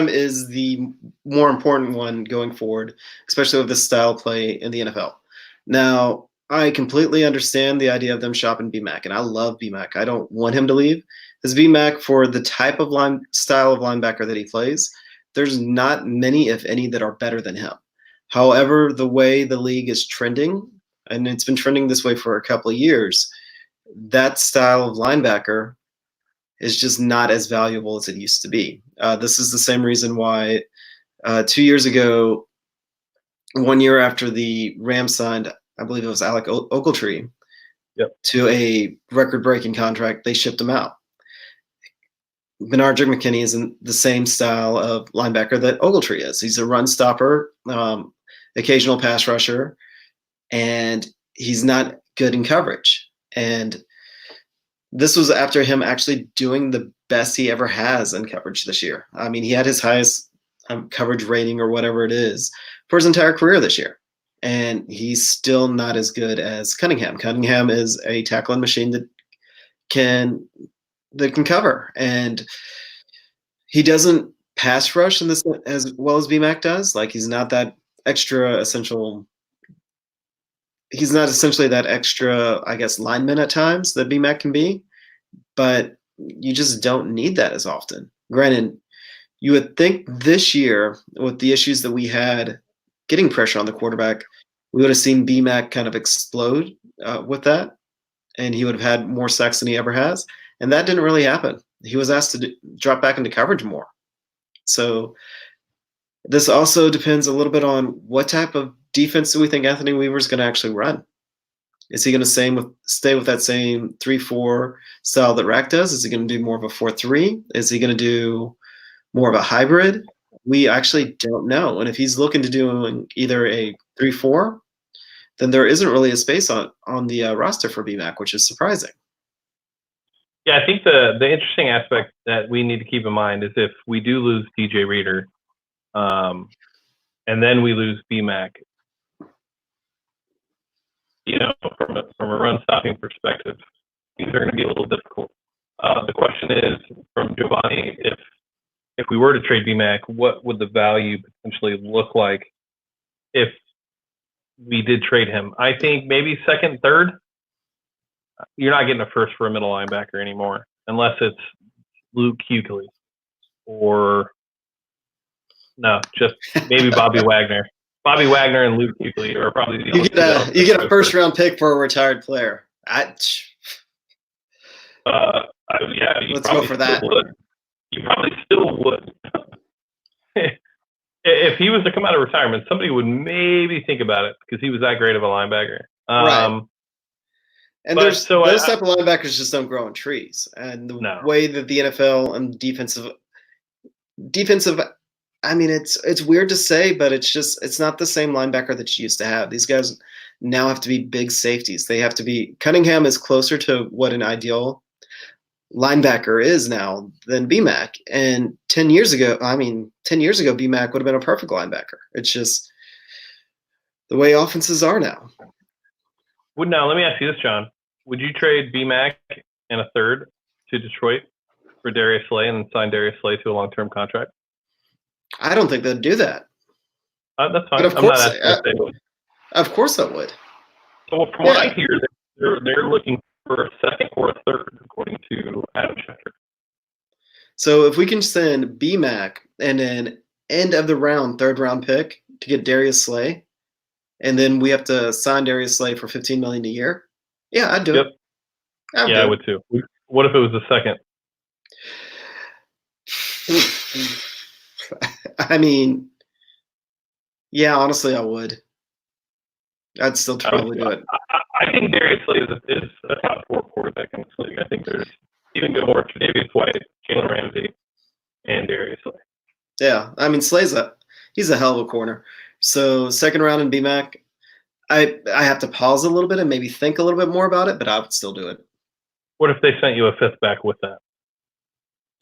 is the more important one going forward, especially with this style play in the NFL. Now, I completely understand the idea of them shopping BMAC, and I love BMAC. I don't want him to leave. As BMAC, for the type of style of linebacker that he plays, there's not many, if any, that are better than him. However, the way the league is trending, and it's been trending this way for a couple of years, that style of linebacker is just not as valuable as it used to be. This is the same reason why 2 years ago, 1 year after the Rams signed, I believe it was Alec Ogletree, to a record-breaking contract, they shipped him out. Benardrick McKinney is in the same style of linebacker that Ogletree is. He's a run stopper, occasional pass rusher, and he's not good in coverage. And this was after him actually doing the best he ever has in coverage this year. I mean, he had his highest coverage rating or whatever it is for his entire career this year. And he's still not as good as Cunningham. Cunningham is a tackling machine that can cover. And he doesn't pass rush in this as well as BMAC does. Like, he's not that extra essential. He's not essentially that extra, I guess, lineman at times that BMAC can be. But you just don't need that as often. Granted, you would think this year, with the issues that we had getting pressure on the quarterback, we would have seen BMAC kind of explode with that, and he would have had more sacks than he ever has. And that didn't really happen. He was asked to drop back into coverage more. So this also depends a little bit on what type of defense do we think Anthony Weaver's going to actually run? Is he going to stay with that same 3-4 style that Rack does? Is he going to do more of a 4-3? Is he going to do more of a hybrid? We actually don't know. And if he's looking to do either a 3-4, then there isn't really a space on the roster for BMAC, which is surprising. Yeah, I think the interesting aspect that we need to keep in mind is if we do lose DJ Reader, and then we lose BMAC, from a run stopping perspective, things are going to be a little difficult. The question is from Giovanni, if we were to trade BMAC, what would the value potentially look like if we did trade him? I think maybe second, third. You're not getting a first for a middle linebacker anymore, unless it's Luke Kuechly or just maybe Bobby Wagner. Bobby Wagner and Luke Kuechly are probably the only you get a first round pick for a retired player. Let's go for that. You probably still would. If he was to come out of retirement, somebody would maybe think about it because he was that great of a linebacker. Right. And those type of linebackers just don't grow on trees. And the way that the NFL and defensive, I mean, it's weird to say, but it's not the same linebacker that you used to have. These guys now have to be big safeties. They have to be. Cunningham is closer to what an ideal linebacker is now than BMAC. And 10 years ago, BMAC would have been a perfect linebacker. It's just the way offenses are now. Now, let me ask you this, John. Would you trade BMAC and a third to Detroit for Darius Slay and sign Darius Slay to a long-term contract? I don't think they'd do that. That's fine. But of course I would. So from what I hear, they're looking for a second or a third, according to Adam Schefter. So if we can send BMAC and an end of the round, third round pick to get Darius Slay, and then we have to sign Darius Slay for $15 million a year. Yeah, I'd do it. I would too. What if it was the second? I mean, yeah, honestly, I would. I'd still probably do it. I think Darius Slay is a top 4 quarterback in this league. I think there's even more Tre'Davious White, Jalen Ramsey, and Darius Slay. Yeah, I mean, he's a hell of a corner. So second round in BMAC, I have to pause a little bit and maybe think a little bit more about it, but I would still do it. What if they sent you a fifth back with that?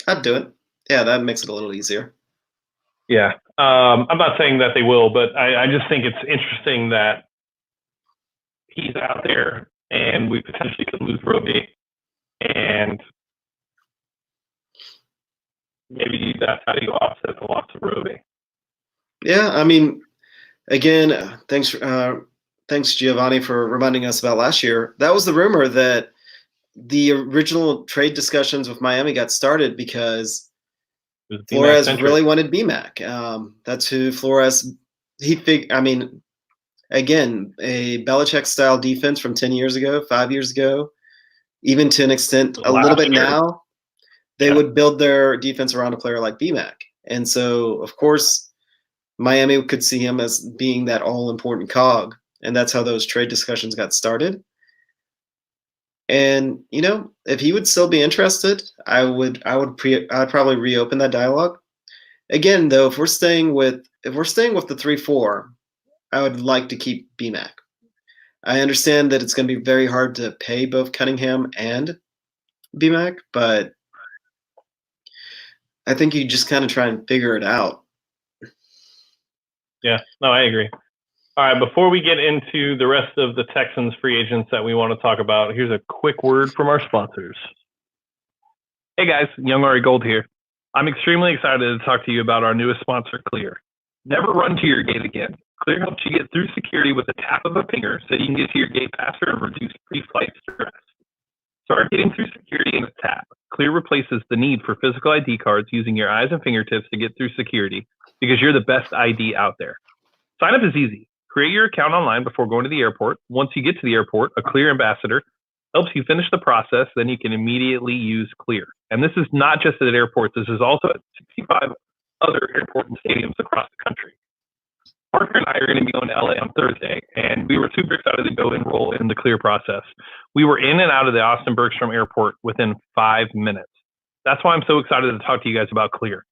I'd do it. Yeah, that makes it a little easier. Yeah. I'm not saying that they will, but I just think it's interesting that he's out there and we potentially could lose Roby, and maybe that's how you offset the loss of Roby. Yeah, I mean, again, thanks Giovanni for reminding us about last year. That was the rumor that the original trade discussions with Miami got started because Flores really wanted BMAC. That's who Flores. Again, a Belichick-style defense from 10 years ago, 5 years ago, even to an extent a little bit now, they would build their defense around a player like BMAC. And so, of course, Miami could see him as being that all-important cog, and that's how those trade discussions got started. And if he would still be interested, I'd probably reopen that dialogue. Again, though, if we're staying with the 3-4, I would like to keep BMAC. I understand that it's going to be very hard to pay both Cunningham and BMAC, but I think you just kind of try and figure it out. Yeah, no, I agree. All right, before we get into the rest of the Texans free agents that we want to talk about, here's a quick word from our sponsors. Hey guys, Young Ari Gold here. I'm extremely excited to talk to you about our newest sponsor, Clear. Never run to your gate again. Clear helps you get through security with a tap of a finger so you can get to your gate faster and reduce pre-flight stress. Start getting through security in a tap. Clear replaces the need for physical ID cards using your eyes and fingertips to get through security because you're the best ID out there. Sign up is easy. Create your account online before going to the airport. Once you get to the airport, a Clear ambassador helps you finish the process, then you can immediately use Clear. And this is not just at airports. This is also at 65 other airports and stadiums across the country. Parker and I are going to be going to LA on Thursday, and we were super excited to go enroll in the Clear process. We were in and out of the Austin Bergstrom Airport within 5 minutes. That's why I'm so excited to talk to you guys about Clear.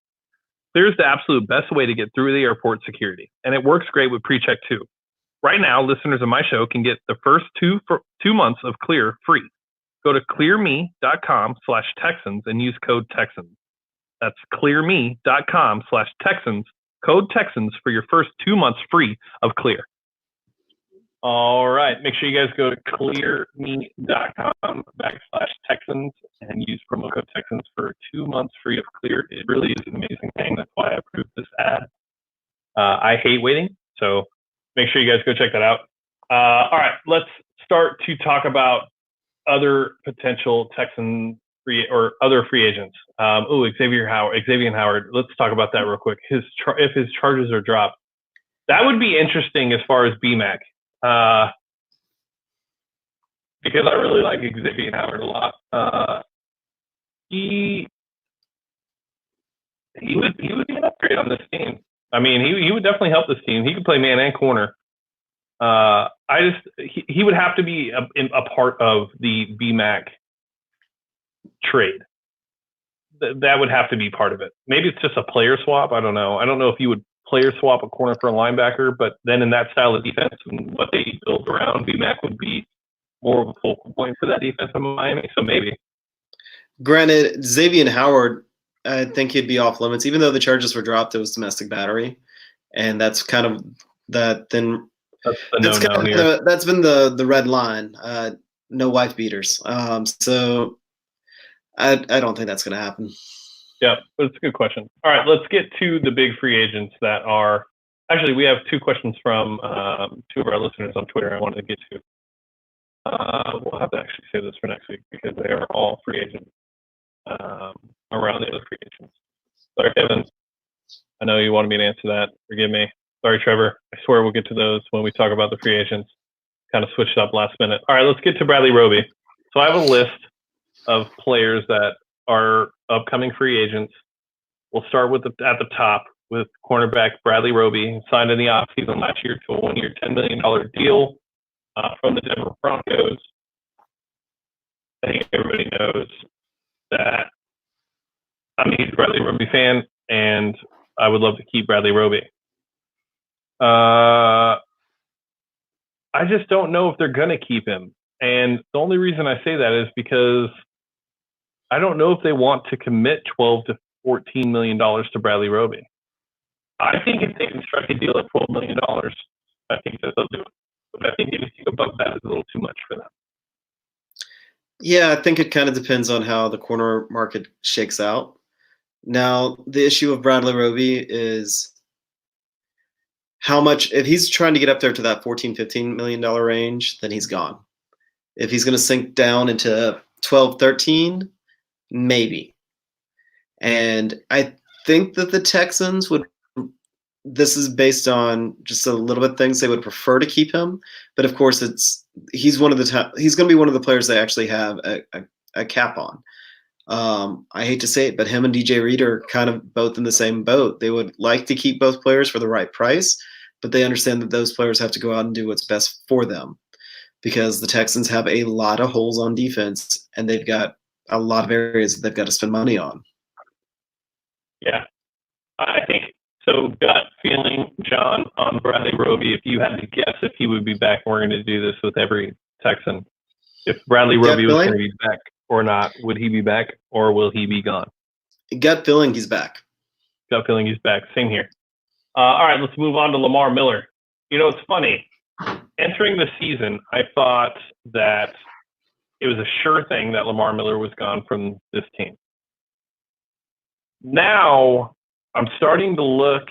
Clear is the absolute best way to get through the airport security, and it works great with PreCheck too. Right now, listeners of my show can get the first 2 months of Clear free. Go to clearme.com/Texans and use code Texans. That's clearme.com/Texans, code Texans for your first 2 months free of Clear. All right. Make sure you guys go to clearme.com/Texans and use promo code Texans for 2 months free of Clear. It really is an amazing thing. That's why I approved this ad. I hate waiting, so make sure you guys go check that out. All right. Let's start to talk about other potential Texan other free agents. Xavier Howard. Let's talk about that real quick. If his charges are dropped, that would be interesting as far as BMAC, because I really like Xavier Howard a lot. He would be an upgrade on this team. I mean, he would definitely help this team. He could play man and corner. He would have to be a part of the BMAC trade. That would have to be part of it. Maybe it's just a player swap. I don't know. I don't know if you would player swap a corner for a linebacker, but then in that style of defense and what they build around, BMAC would be more of a focal point for that defense in Miami. So maybe. Granted, Xavier Howard, I think he'd be off limits, even though the charges were dropped. It was domestic battery, and that's kind of that. Then that's been the red line. No wife beaters. So I don't think that's going to happen. Yeah, but it's a good question. All right, let's get to the big free agents that are. Actually, we have 2 questions from 2 of our listeners on Twitter I wanted to get to. We'll have to actually save this for next week because they are all free agents around the other free agents. Sorry, Kevin. I know you wanted me to answer that. Forgive me. Sorry, Trevor. I swear we'll get to those when we talk about the free agents. Kind of switched up last minute. All right, let's get to Bradley Roby. So I have a list of players that are upcoming free agents. We'll start with at the top with cornerback Bradley Roby, signed in the offseason last year to a 1-year, $10 million deal from the Denver Broncos. I think everybody knows that I'm a huge Bradley Roby fan, and I would love to keep Bradley Roby. I just don't know if they're going to keep him. And the only reason I say that is because I don't know if they want to commit $12 to $14 million to Bradley Roby. I think if they can strike a deal at $12 million, I think that they'll do it. But I think anything above that is a little too much for them. Yeah, I think it kind of depends on how the corner market shakes out. Now, the issue of Bradley Roby is how much, if he's trying to get up there to that $14, $15 million range, then he's gone. If he's going to sink down into 12, 13, maybe. And I think that the Texans would, this is based on just a little bit of things, they would prefer to keep him. But of course, he's going to be one of the players they actually have a cap on. I hate to say it, but him and DJ Reed are kind of both in the same boat. They would like to keep both players for the right price, but they understand that those players have to go out and do what's best for them, because the Texans have a lot of holes on defense, and they've got a lot of areas that they've got to spend money on. Yeah, I think so. Gut feeling, John, on Bradley Roby, if you had to guess if he would be back, we're going to do this with every Texan. If Bradley Roby was going to be back or not, would he be back or will he be gone? Gut feeling, he's back. Gut feeling, he's back. Same here. All right, let's move on to Lamar Miller. You know, it's funny. Entering the season, I thought that it was a sure thing that Lamar Miller was gone from this team. Now, I'm starting to look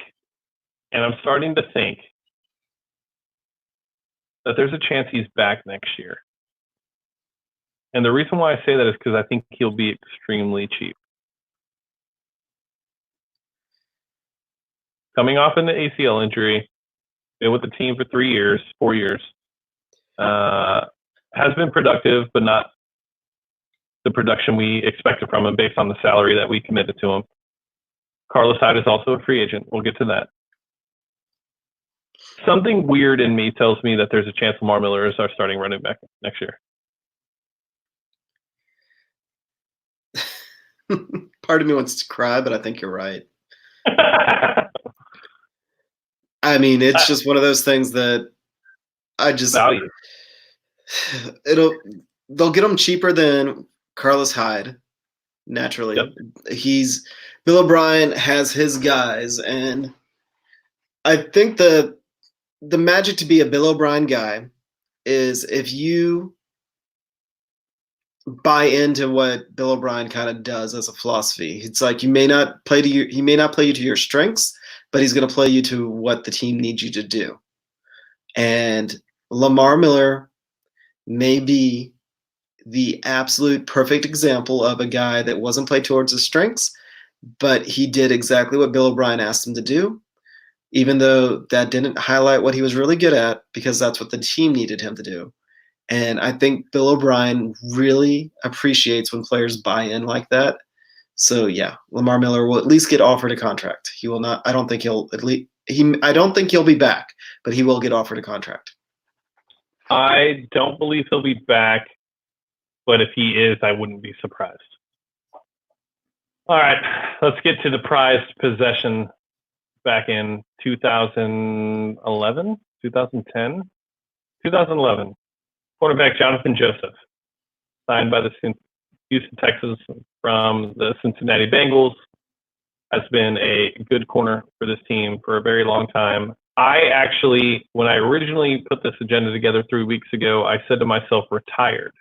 and I'm starting to think that there's a chance he's back next year. And the reason why I say that is because I think he'll be extremely cheap. Coming off an ACL injury, been with the team for 4 years, has been productive, but not the production we expected from him based on the salary that we committed to him. Carlos Hyde is also a free agent. We'll get to that. Something weird in me tells me that there's a chance Lamar Miller is our starting running back next year. Part of me wants to cry, but I think you're right. I mean, it's just one of those things that I just value. They'll get him cheaper than Carlos Hyde. Naturally, Yep. Bill O'Brien has his guys, and I think the magic to be a Bill O'Brien guy is if you buy into what Bill O'Brien kind of does as a philosophy. It's like he may not play you to your strengths, but he's going to play you to what the team needs you to do. And Lamar Miller may be the absolute perfect example of a guy that wasn't played towards his strengths, but he did exactly what Bill O'Brien asked him to do, even though that didn't highlight what he was really good at, because that's what the team needed him to do. And I think Bill O'Brien really appreciates when players buy in like that. So yeah, Lamar Miller will at least get offered a contract. He will not. I don't think he'll be back, but he will get offered a contract. I don't believe he'll be back, but if he is, I wouldn't be surprised. All right, let's get to the prized possession back in 2011, 2010, 2011. Quarterback Jonathan Joseph, signed by the Houston Texans from the Cincinnati Bengals, has been a good corner for this team for a very long time. I actually, when I originally put this agenda together 3 weeks ago, I said to myself, retired.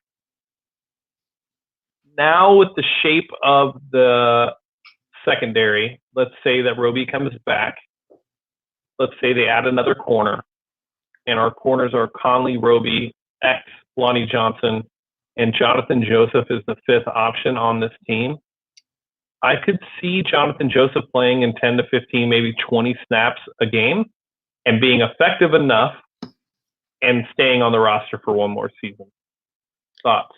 Now with the shape of the secondary, let's say that Roby comes back. Let's say they add another corner, and our corners are Conley, Roby, X, Lonnie Johnson, and Jonathan Joseph is the fifth option on this team. I could see Jonathan Joseph playing in 10 to 15, maybe 20 snaps a game and being effective enough and staying on the roster for one more season. Thoughts?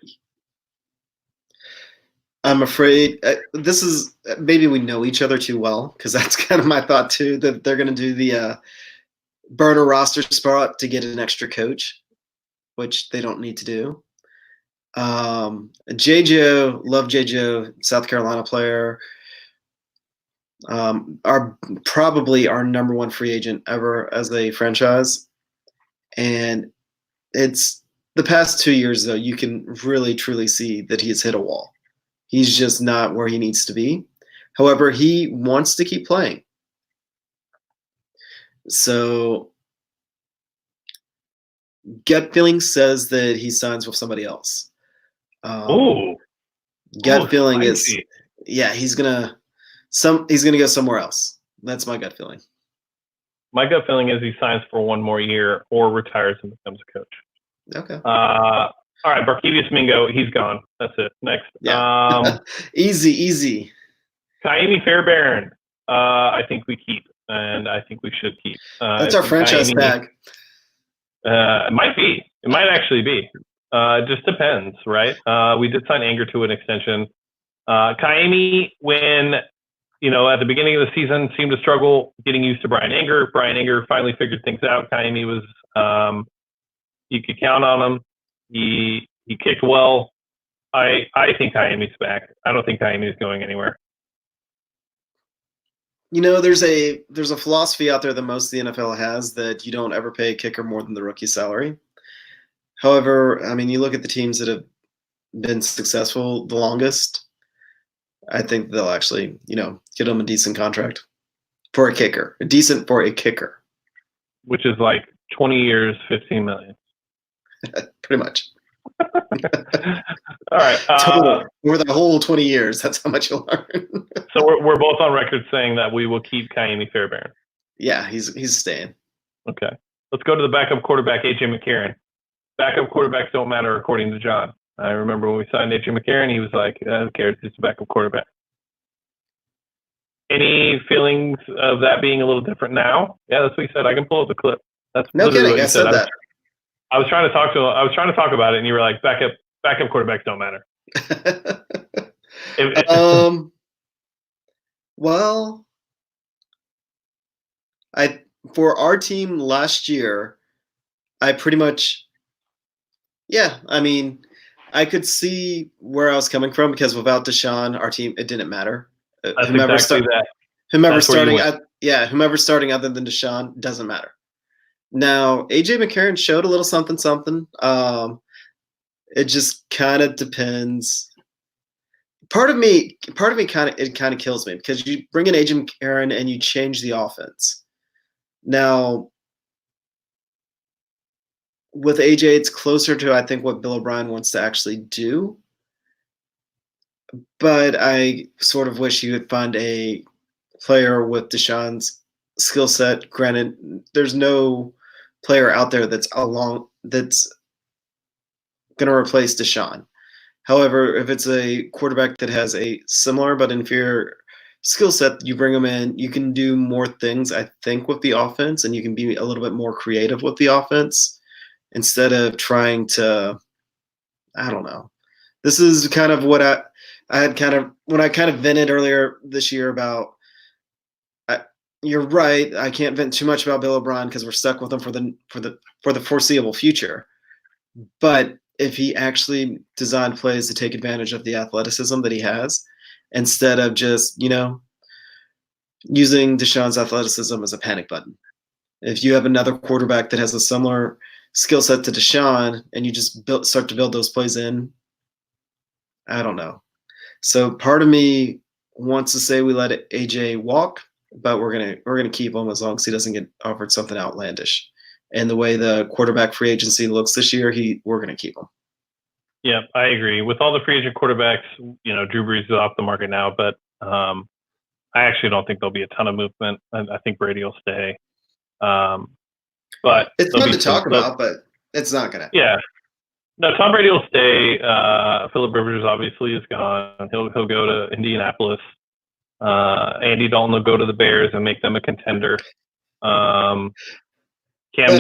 I'm afraid this is maybe we know each other too well, because that's kind of my thought too, that they're going to do the burner roster spot to get an extra coach, which they don't need to do. JJ, love JJ, South Carolina player. Are probably our number one free agent ever as a franchise. And it's the past 2 years, though, you can really, truly see that he's hit a wall. He's just not where he needs to be. However, he wants to keep playing. So gut feeling says that he signs with somebody else. Gut feeling is, yeah, he's gonna go somewhere else. That's my gut feeling. My gut feeling is he signs for one more year or retires and becomes a coach. Okay. All right, Barkevius Mingo, he's gone. That's it. Next. Yeah. Easy. Kaimi Fairbairn, I think we keep, and I think we should keep. That's our franchise tag. It might be. It might actually be. It just depends, right? We did sign Anger to an extension. Kaimi, when, at the beginning of the season, seemed to struggle getting used to Brian Anger. Brian Anger finally figured things out. Kaimi was, you could count on him. He kicked well. I think Kaimi's back. I don't think Kaimi's going anywhere. There's a philosophy out there that most of the NFL has, that you don't ever pay a kicker more than the rookie salary. However, I mean, you look at the teams that have been successful the longest, I think they'll actually, get them a decent contract for a kicker. Decent for a kicker. Which is like 20 years, $15 million. Pretty much. All right. Total, for the whole 20 years, that's how much you'll earn. So we're both on record saying that we will keep Kaimi Fairbairn. Yeah, he's staying. Okay. Let's go to the backup quarterback, A.J. McCarron. Backup quarterbacks don't matter, according to John. I remember when we signed A.J. McCarron, he was like, who cares? He's a backup quarterback. Any feelings of that being a little different now? Yeah, that's what he said. I can pull up the clip. That's no kidding. I said that. I was trying to talk about it, and you were like, backup quarterbacks don't matter. Well, I for our team last year, I pretty much, yeah, I mean, I could see where I was coming from because without Deshaun, our team, it didn't matter. That's exactly that. Whomever That's where you starting whomever's starting other than Deshaun doesn't matter. Now, AJ McCarron showed a little something, something. It just kind of depends. Part of me kind of kills me because you bring in AJ McCarron and you change the offense. Now, with AJ, it's closer to I think what Bill O'Brien wants to actually do. But I sort of wish you would find a player with Deshaun's skill set. Granted, there's no player out there that's going to replace Deshaun. However, if it's a quarterback that has a similar but inferior skill set, you bring them in, you can do more things, I think, with the offense, and you can be a little bit more creative with the offense instead of trying to, I don't know. This is kind of what I had kind of, when I kind of vented earlier this year about, you're right, I can't vent too much about Bill O'Brien because we're stuck with him for the foreseeable future. But if he actually designed plays to take advantage of the athleticism that he has, instead of just, using Deshaun's athleticism as a panic button. If you have another quarterback that has a similar skill set to Deshaun and you just start to build those plays in, I don't know. So part of me wants to say we let AJ walk, but we're gonna keep him as long as he doesn't get offered something outlandish. And the way the quarterback free agency looks this year, we're going to keep him. Yeah, I agree. With all the free agent quarterbacks, Drew Brees is off the market now, but I actually don't think there'll be a ton of movement. I think Brady will stay. But it's fun to talk about, but it's not going to. Yeah. No, Tom Brady will stay. Philip Rivers obviously is gone. He'll go to Indianapolis. Andy Dalton will go to the Bears and make them a contender. That'd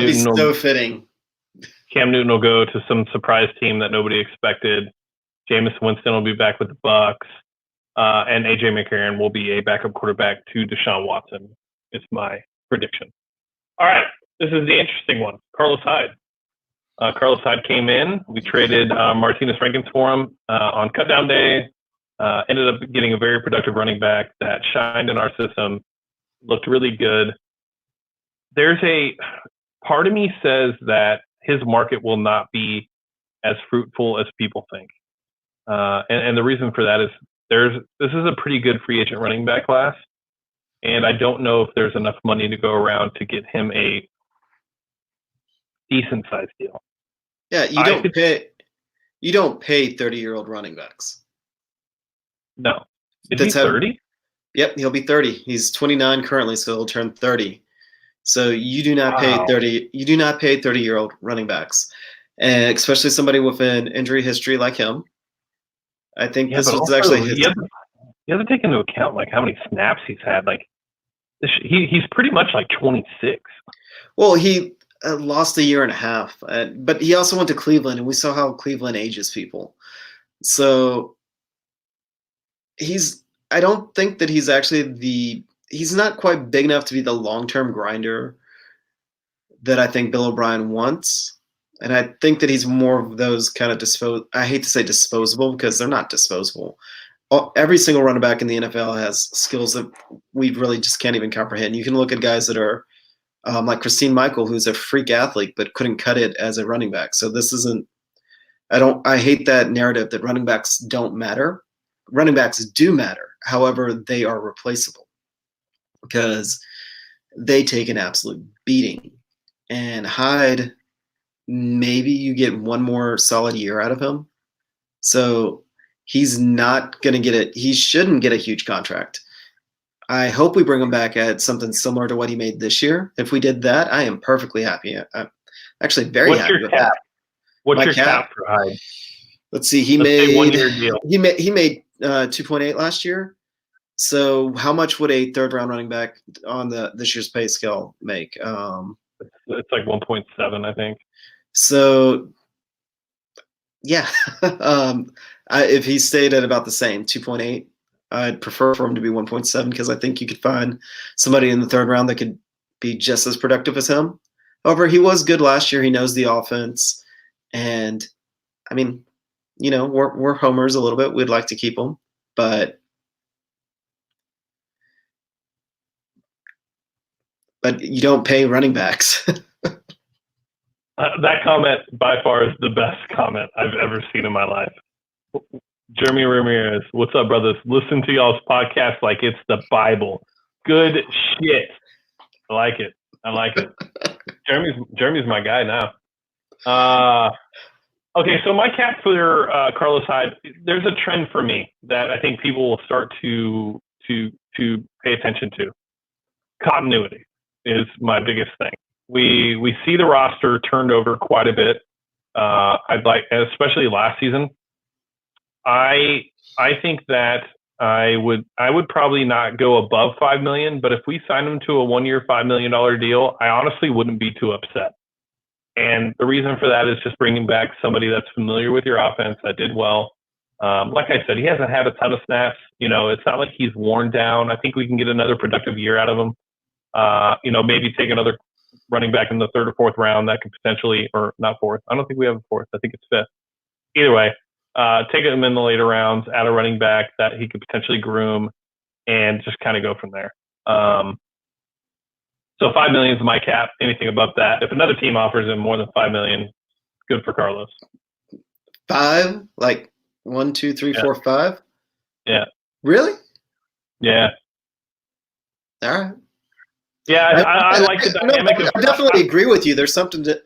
be so fitting. Cam Newton will go to some surprise team that nobody expected. Jameis Winston will be back with the Bucks. And AJ McCarron will be a backup quarterback to Deshaun Watson. It's my prediction. All right. This is the interesting one. Carlos Hyde. Carlos Hyde came in. We traded Martinez Rankins for him on cutdown day. Ended up getting a very productive running back that shined in our system. Looked really good. There's a part of me says that his market will not be as fruitful as people think. And the reason for that is this is a pretty good free agent running back class. And I don't know if there's enough money to go around to get him a decent sized deal. Yeah, you don't pay 30-year-old running backs. No. Is he 30? Yep, he'll be 30. He's 29 currently, so he'll turn 30. So you do not pay 30. You do not pay 30-year-old running backs, and especially somebody with an injury history like him. I think this was actually his. You have to take into account like how many snaps he's had. Like he's pretty much like 26. Well, he lost a year and a half, but he also went to Cleveland, and we saw how Cleveland ages people. So I don't think that he's actually he's not quite big enough to be the long-term grinder that I think Bill O'Brien wants. And I think that he's more of those kind of I hate to say disposable because they're not disposable. Every single running back in the NFL has skills that we really just can't even comprehend. You can look at guys that are like Christine Michael, who's a freak athlete, but couldn't cut it as a running back. So this isn't, I hate that narrative that running backs don't matter. Running backs do matter. However, they are replaceable because they take an absolute beating. And Hyde, maybe you get one more solid year out of him. So he's not going to he shouldn't get a huge contract. I hope we bring him back at something similar to what he made this year. If we did that, I am perfectly happy. I'm actually very happy with that. What's your cap for Hyde? Let's see. He made 1 year deal. He made 2.8 last year. So how much would a third round running back on this year's pay scale make? It's like 1.7, I think. So yeah, if he stayed at about the same 2.8, I'd prefer for him to be 1.7 because I think you could find somebody in the third round that could be just as productive as him. However, he was good last year. He knows the offense, and I mean, we're homers a little bit. We'd like to keep him, but you don't pay running backs. That comment by far is the best comment I've ever seen in my life. Jeremy Ramirez, what's up, brothers? Listen to y'all's podcast like it's the Bible. Good shit. I like it. Jeremy's my guy now. Okay, so my cap for Carlos Hyde, there's a trend for me that I think people will start to pay attention to. Continuity is my biggest thing. We see the roster turned over quite a bit. I'd like, especially last season. I think that I would probably not go above $5 million, but if we sign him to a 1-year $5 million deal, I honestly wouldn't be too upset. And the reason for that is just bringing back somebody that's familiar with your offense that did well. Like I said, he hasn't had a ton of snaps. It's not like he's worn down. I think we can get another productive year out of him. Maybe take another running back in the 3rd or 4th round that could potentially, or not 4th. I don't think we have a 4th. I think it's 5th. Either way, take him in the later rounds, add a running back that he could potentially groom, and just kind of go from there. So $5 million is my cap. Anything above that, if another team offers him more than $5 million, good for Carlos. 5? Like 1, 2, 3, 4, 5? Yeah. Really? Yeah. All right. Yeah, I like the dynamic. I definitely agree with you. There's something to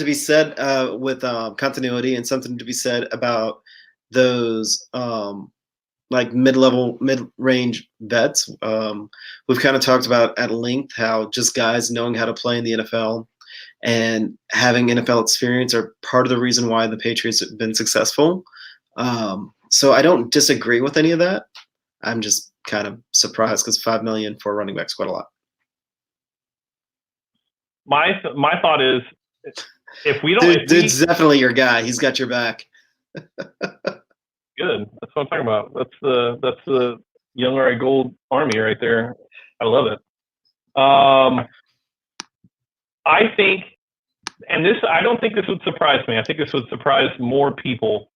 be said with continuity, and something to be said about those like mid-range vets. We've kind of talked about at length how just guys knowing how to play in the NFL and having NFL experience are part of the reason why the Patriots have been successful. So I don't disagree with any of that. I'm just kind of surprised because $5 million for a running back is quite a lot. My thought is, if we don't, dude's definitely your guy. He's got your back. Good. That's what I'm talking about. That's the Young Larry Gold army right there. I love it. I think, and I don't think this would surprise me. I think this would surprise more people.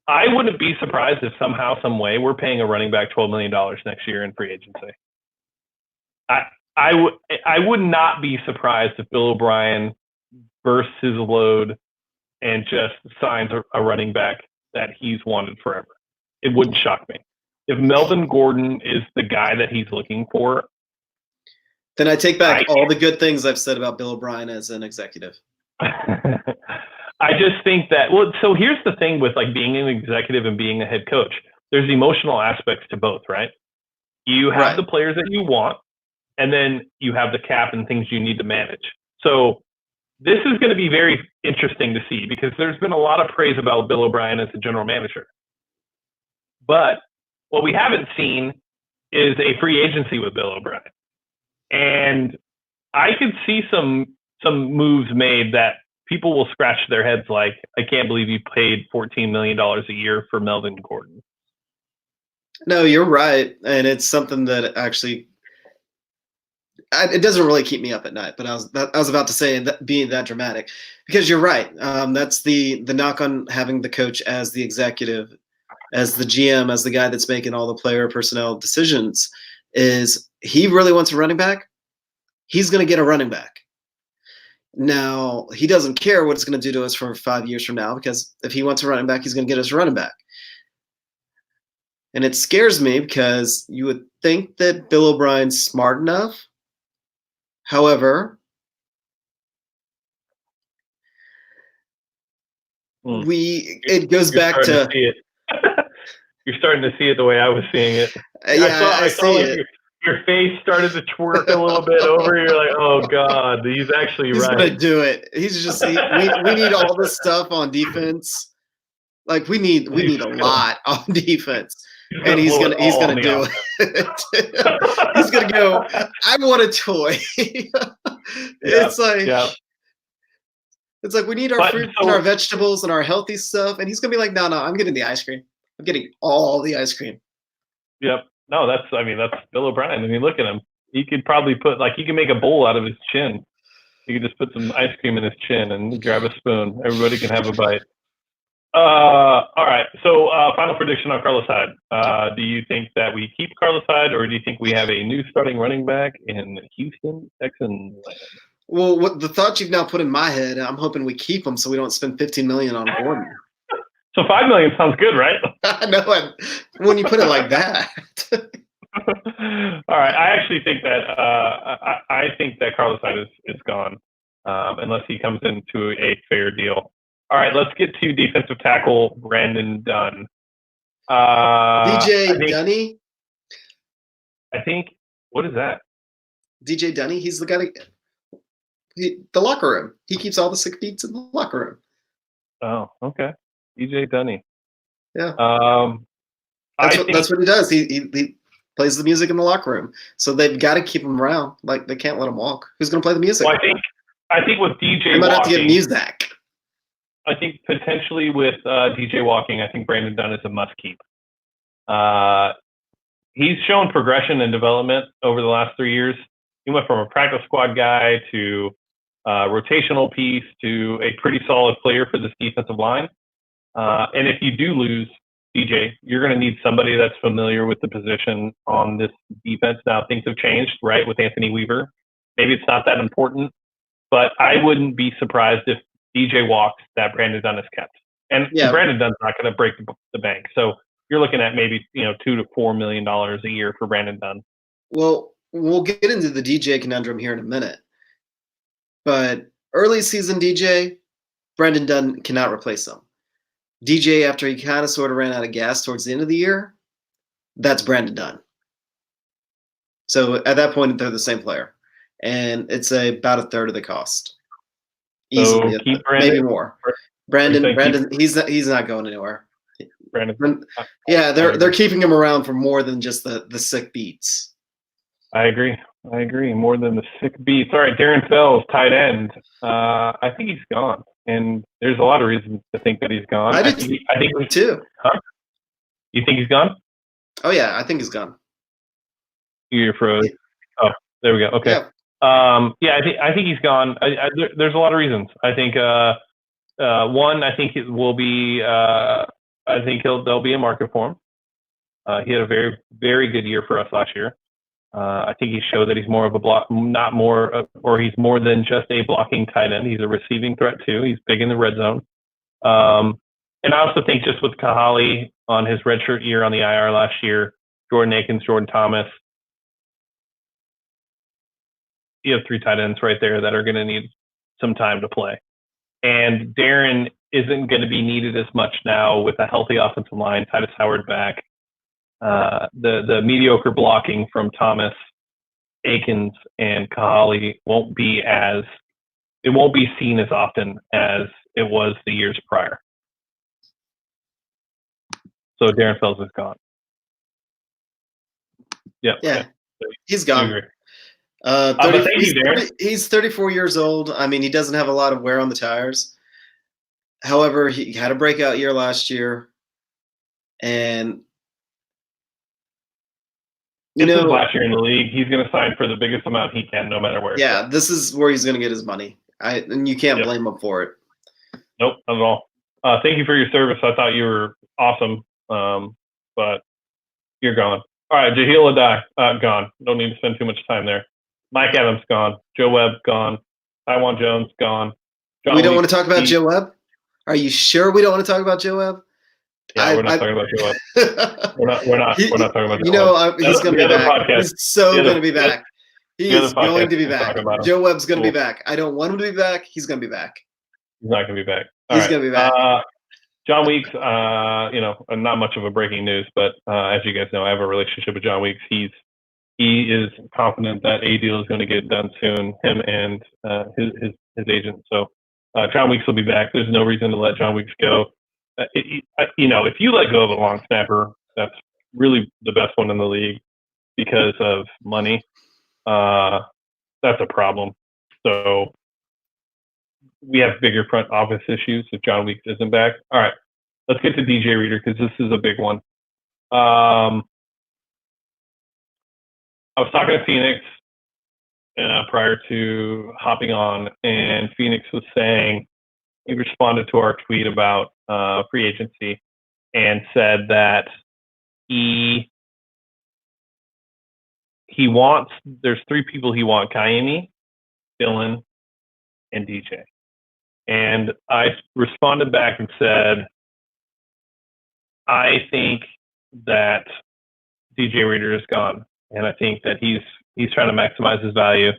I wouldn't be surprised if somehow, some way, we're paying a running back $12 million next year in free agency. I would not be surprised if Bill O'Brien bursts his load and just signs a running back that he's wanted forever. It wouldn't shock me. If Melvin Gordon is the guy that he's looking for, then I take back all the good things I've said about Bill O'Brien as an executive. I just think that, so here's the thing with like being an executive and being a head coach. There's emotional aspects to both, right? You have the players that you want, and then you have the cap and things you need to manage. So this is going to be very interesting to see because there's been a lot of praise about Bill O'Brien as a general manager. But what we haven't seen is a free agency with Bill O'Brien. And I could see some moves made that people will scratch their heads like, I can't believe you paid $14 million a year for Melvin Gordon. No, you're right. And it's something that actually, it doesn't really keep me up at night, but I was about to say that being that dramatic, because you're right. That's the knock on having the coach as the executive, as the GM, as the guy that's making all the player personnel decisions, is he really wants a running back? He's going to get a running back. Now, he doesn't care what it's going to do to us for 5 years from now, because if he wants a running back, he's going to get us a running back. And it scares me because you would think that Bill O'Brien's smart enough. However, it goes back to you're starting to see it the way I was seeing it. Yeah, I saw like it. Your face started to twerk a little bit over. You're like, oh God, he's actually right. He's gonna do it. He's just we need all this stuff on defense. Like we need a lot on defense. And he's gonna do it. He's gonna go, I want a toy. It's like we need our fruit and our vegetables and our healthy stuff. And he's gonna be like, no, I'm getting the ice cream. I'm getting all the ice cream. Yep. No, that's Bill O'Brien. I mean, look at him. He could probably put he can make a bowl out of his chin. He could just put some ice cream in his chin and grab a spoon. Everybody can have a bite. All right. So, final prediction on Carlos Hyde. Do you think that we keep Carlos Hyde, or do you think we have a new starting running back in Houston Texans? Well, what the thought you've now put in my head, I'm hoping we keep him so we don't spend $15 million on Gordon. So $5 million sounds good, right? I know. When you put it like that. All right. I actually think that I think that Carlos Hyde is gone, unless he comes into a fair deal. All right, let's get to defensive tackle Brandon Dunn. DJ Dunny? I think, what is that? DJ Dunny? He's the guy the locker room. He keeps all the sick beats in the locker room. Oh, okay. DJ Dunny. Yeah. That's what he does. He plays the music in the locker room. So they've got to keep him around. Like, they can't let him walk. Who's going to play the music? Well, I think with DJ they might walking, have to get music. I think potentially with DJ walking, I think Brandon Dunn is a must keep. He's shown progression and development over the last 3 years. He went from a practice squad guy to a rotational piece to a pretty solid player for this defensive line. And if you do lose DJ, you're going to need somebody that's familiar with the position on this defense. Now, things have changed, right, with Anthony Weaver. Maybe it's not that important, but I wouldn't be surprised if DJ walks, that Brandon Dunn is kept. And Brandon Dunn's not going to break the bank. So you're looking at maybe $2 to $4 million a year for Brandon Dunn. Well, we'll get into the DJ conundrum here in a minute. But early season DJ, Brandon Dunn cannot replace him. DJ, after he kind of sort of ran out of gas towards the end of the year, that's Brandon Dunn. So at that point, they're the same player. And it's about a third of the cost. Easily, so maybe more. Brandon, he's not going anywhere. Brandon, yeah, they're keeping him around for more than just the sick beats. I agree. More than the sick beats. All right, Darren Fells, tight end. I think he's gone, and there's a lot of reasons to think that he's gone. I think too. Huh? You think he's gone? Oh yeah, I think he's gone. You're froze. Oh, there we go. Okay. Yeah. I think he's gone. There's a lot of reasons. I think one, I think it will be. I think there'll be a market for him. He had a very, very good year for us last year. I think he showed that he's more of a block, not more, or he's more than just a blocking tight end. He's a receiving threat too. He's big in the red zone. And I also think just with Kahali on his redshirt year on the IR last year, Jordan Akins, Jordan Thomas, you have 3 tight ends right there that are going to need some time to play. And Darren isn't going to be needed as much now with a healthy offensive line, Titus Howard back. The mediocre blocking from Thomas, Akins, and Kahali won't be seen as often as it was the years prior. So Darren Fells is gone. Yep. Yeah. Okay. He's gone. He's 34 years old. I mean, he doesn't have a lot of wear on the tires. However, he had a breakout year last year. And this is last year in the league. He's going to sign for the biggest amount he can, no matter where. Yeah, this is where he's going to get his money. And you can't blame him for it. Nope, not at all. Thank you for your service. I thought you were awesome, but you're gone. All right, Jahil Adai, gone. Don't need to spend too much time there. Mike Adams, gone. Joe Webb, gone. Taiwan Jones, gone. We don't want to talk about Joe Webb? Are you sure we don't want to talk about Joe Webb? Yeah, we're not talking about Joe Webb. We're not talking about Joe Webb. He's going to be back. He's so going to be back. He is going to be back. Joe Webb's going to be back. I don't want him to be back. He's going to be back. He's not going to be back. He's going to be back. John Weeks, not much of a breaking news, but as you guys know, I have a relationship with John Weeks. He is confident that a deal is going to get done soon, him and his agent. So John Weeks will be back. There's no reason to let John Weeks go. If you let go of a long snapper, that's really the best one in the league because of money. That's a problem. So we have bigger front office issues if John Weeks isn't back. All right, let's get to DJ Reader because this is a big one. I was talking to Phoenix. prior to hopping on, and Phoenix was saying he responded to our tweet about free agency and said that he wants, there's three people he wants: Kaimi, Dylan, and DJ. And I responded back and said, I think that DJ Reader is gone, and I think that he's trying to maximize his value.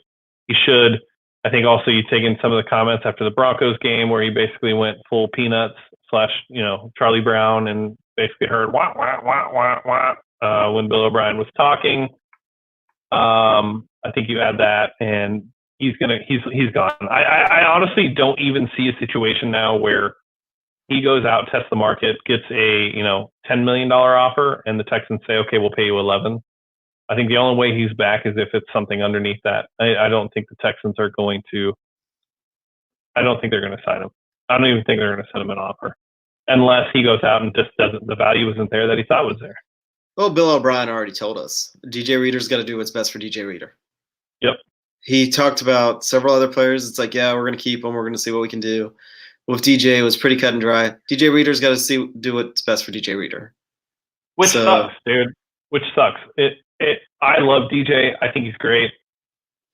He should. I think also you take in some of the comments after the Broncos game where he basically went full Peanuts / Charlie Brown and basically heard wah wah wah wah wah when Bill O'Brien was talking. I think you add that, and he's gone. I honestly don't even see a situation now where he goes out, tests the market, gets a $10 million offer, and the Texans say, okay, we'll pay you 11. I think the only way he's back is if it's something underneath that. I don't think the Texans are going to. I don't think they're going to sign him. I don't even think they're going to send him an offer unless he goes out and just doesn't. The value isn't there that he thought was there. Well, Bill O'Brien already told us DJ Reader's got to do what's best for DJ Reader. Yep. He talked about several other players. It's like, yeah, we're going to keep him. We're going to see what we can do. With DJ, it was pretty cut and dry. DJ Reader's got to do what's best for DJ Reader. Which sucks, dude. Which sucks. I love DJ. I think he's great.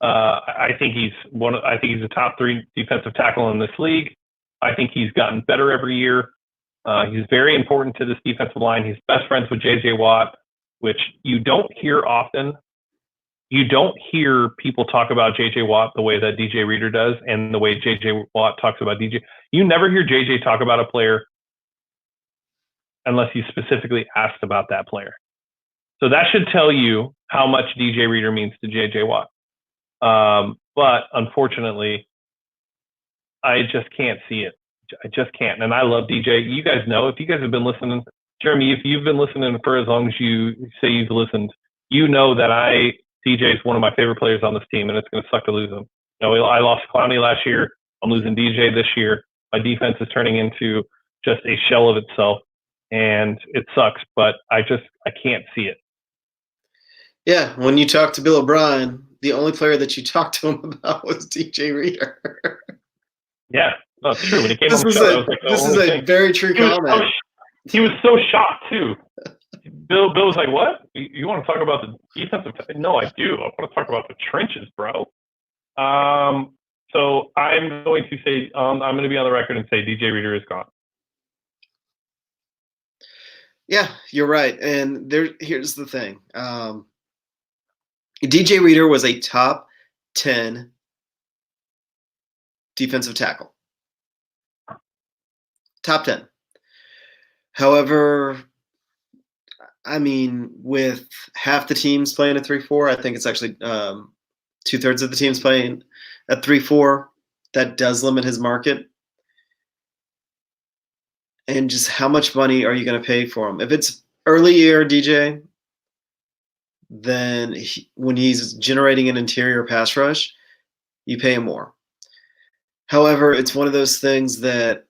I think he's a top 3 defensive tackle in this league. I think he's gotten better every year. He's very important to this defensive line. He's best friends with J.J. Watt, which you don't hear often. You don't hear people talk about J.J. Watt the way that DJ Reader does and the way J.J. Watt talks about DJ. You never hear J.J. talk about a player unless he's specifically asked about that player. So that should tell you how much DJ Reader means to J.J. Watt. But unfortunately, I just can't see it. I just can't. And I love DJ. You guys know, if you guys have been listening, Jeremy, if you've been listening for as long as you say you've listened, you know that DJ is one of my favorite players on this team, and it's going to suck to lose him. I lost Clowney last year. I'm losing DJ this year. My defense is turning into just a shell of itself, and it sucks, but I can't see it. Yeah, when you talk to Bill O'Brien, the only player that you talked to him about was DJ Reader. Yeah, that's true. When he came this on the show, this is a very true comment. He was so shocked too. Bill was like, "What? You want to talk about the defensive?" No, I do. I want to talk about the trenches, bro. So I'm going to say I'm going to be on the record and say DJ Reader is gone. Yeah, you're right. And here's the thing. DJ Reader was a top 10 defensive tackle. Top 10. However, I mean, with half the teams playing at 3-4, I think it's actually 2/3 of the teams playing at 3-4. That does limit his market. And just how much money are you going to pay for him? If it's early year DJ, then when he's generating an interior pass rush, you pay him more. However, it's one of those things that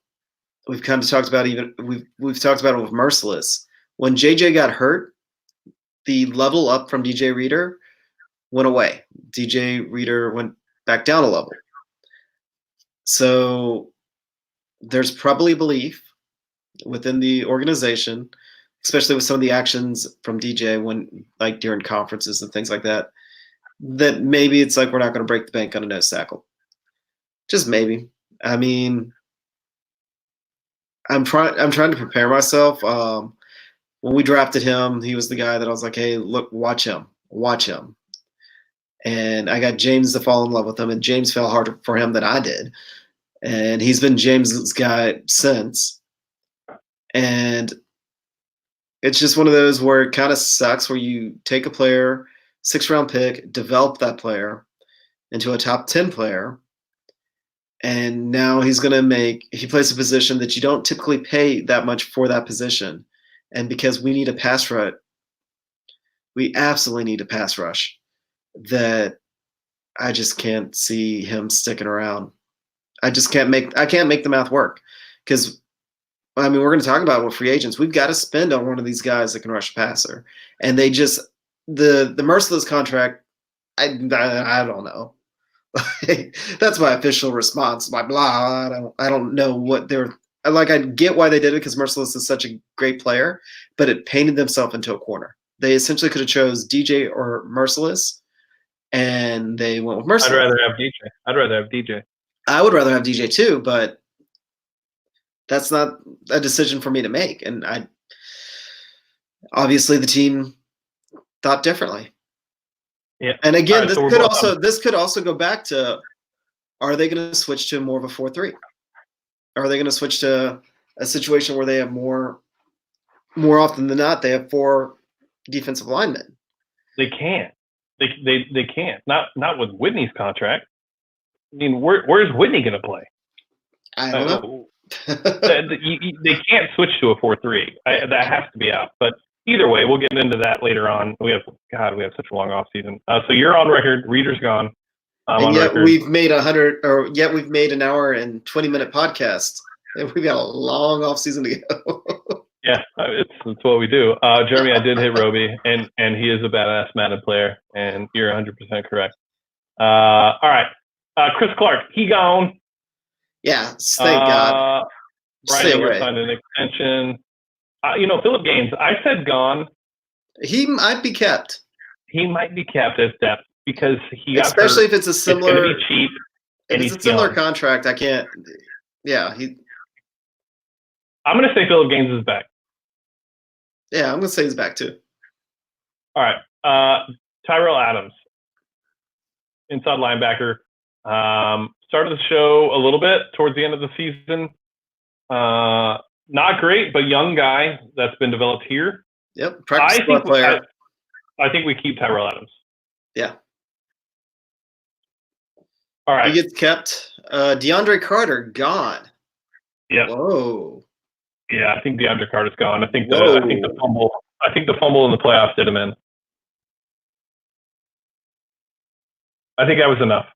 we've kind of talked about. Even we've talked about it with Merciless. When JJ got hurt, the level up from DJ Reader went away. DJ Reader went back down a level. So there's probably belief within the organization, especially with some of the actions from DJ when, like during conferences and things like that, that maybe it's like we're not going to break the bank on a nose tackle. Just maybe. I mean, I'm trying to prepare myself. When we drafted him, he was the guy that I was like, hey, look, watch him. And I got James to fall in love with him, and James fell harder for him than I did. And he's been James's guy since. And it's just one of those where it kind of sucks where you take a player, 6th-round pick, develop that player into a top 10 player, and now he plays a position that you don't typically pay that much for that position. And because we need a pass rush, we absolutely need a pass rush, that I just can't see him sticking around. I can't make the math work, because I mean, we're going to talk about it with free agents. We've got to spend on one of these guys that can rush a passer, and they just the Merciless contract. I don't know. That's my official response. My blah. I don't know what they're like. I get why they did it because Merciless is such a great player, but it painted themselves into a corner. They essentially could have chose DJ or Merciless, and they went with Merciless. I'd rather have DJ. I'd rather have DJ. I would rather have DJ too, but that's not a decision for me to make. And I obviously the team thought differently. Yeah. And again, All right, this could also go back to, are they going to switch to more of a 4-3? Are they going to switch to a situation where they have more often than not, they have 4 defensive linemen? They can't. They can't. Not with Whitney's contract. I mean, where's Whitney going to play? I don't know. They can't switch to a 4-3. That has to be out. But either way, we'll get into that later on. We have such a long off season. So you're on record. Reader's gone. And yet we've made we've made an hour and 20-minute podcast, and we've got a long off season to go. Yeah, it's what we do. Jeremy, I did hit Roby, and he is a badass Madden player, and you're 100% correct. All right, Chris Clark, he gone. Yeah, thank God. Brian Edwards signed an extension. Philip Gaines, I said gone. He might be kept. He might be kept as depth because he got especially hurt. if it's a similar. It's going to be cheap. If it's a similar contract, I can't. Yeah, I'm going to say Philip Gaines is back. Yeah, I'm going to say he's back too. All right, Tyrell Adams, inside linebacker. Started the show a little bit towards the end of the season. Not great, but young guy that's been developed here. Yep, practice squad player. I think we keep Tyrell Adams. Yeah. All right. He gets kept. DeAndre Carter gone. Yeah. Whoa. Yeah, I think DeAndre Carter's gone. I think the fumble in the playoffs did him in. I think that was enough.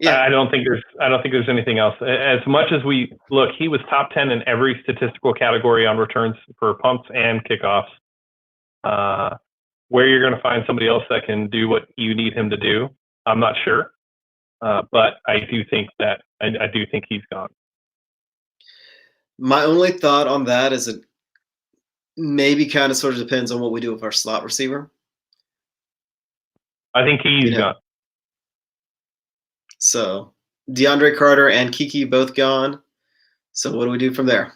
Yeah. I don't think there's anything else. As much as we look, he was top 10 in every statistical category on returns for punts and kickoffs. Where you're going to find somebody else that can do what you need him to do, I'm not sure. But I do think he's gone. My only thought on that is it maybe kind of sort of depends on what we do with our slot receiver. I think he's gone. So DeAndre Carter and Kiki both gone. So what do we do from there?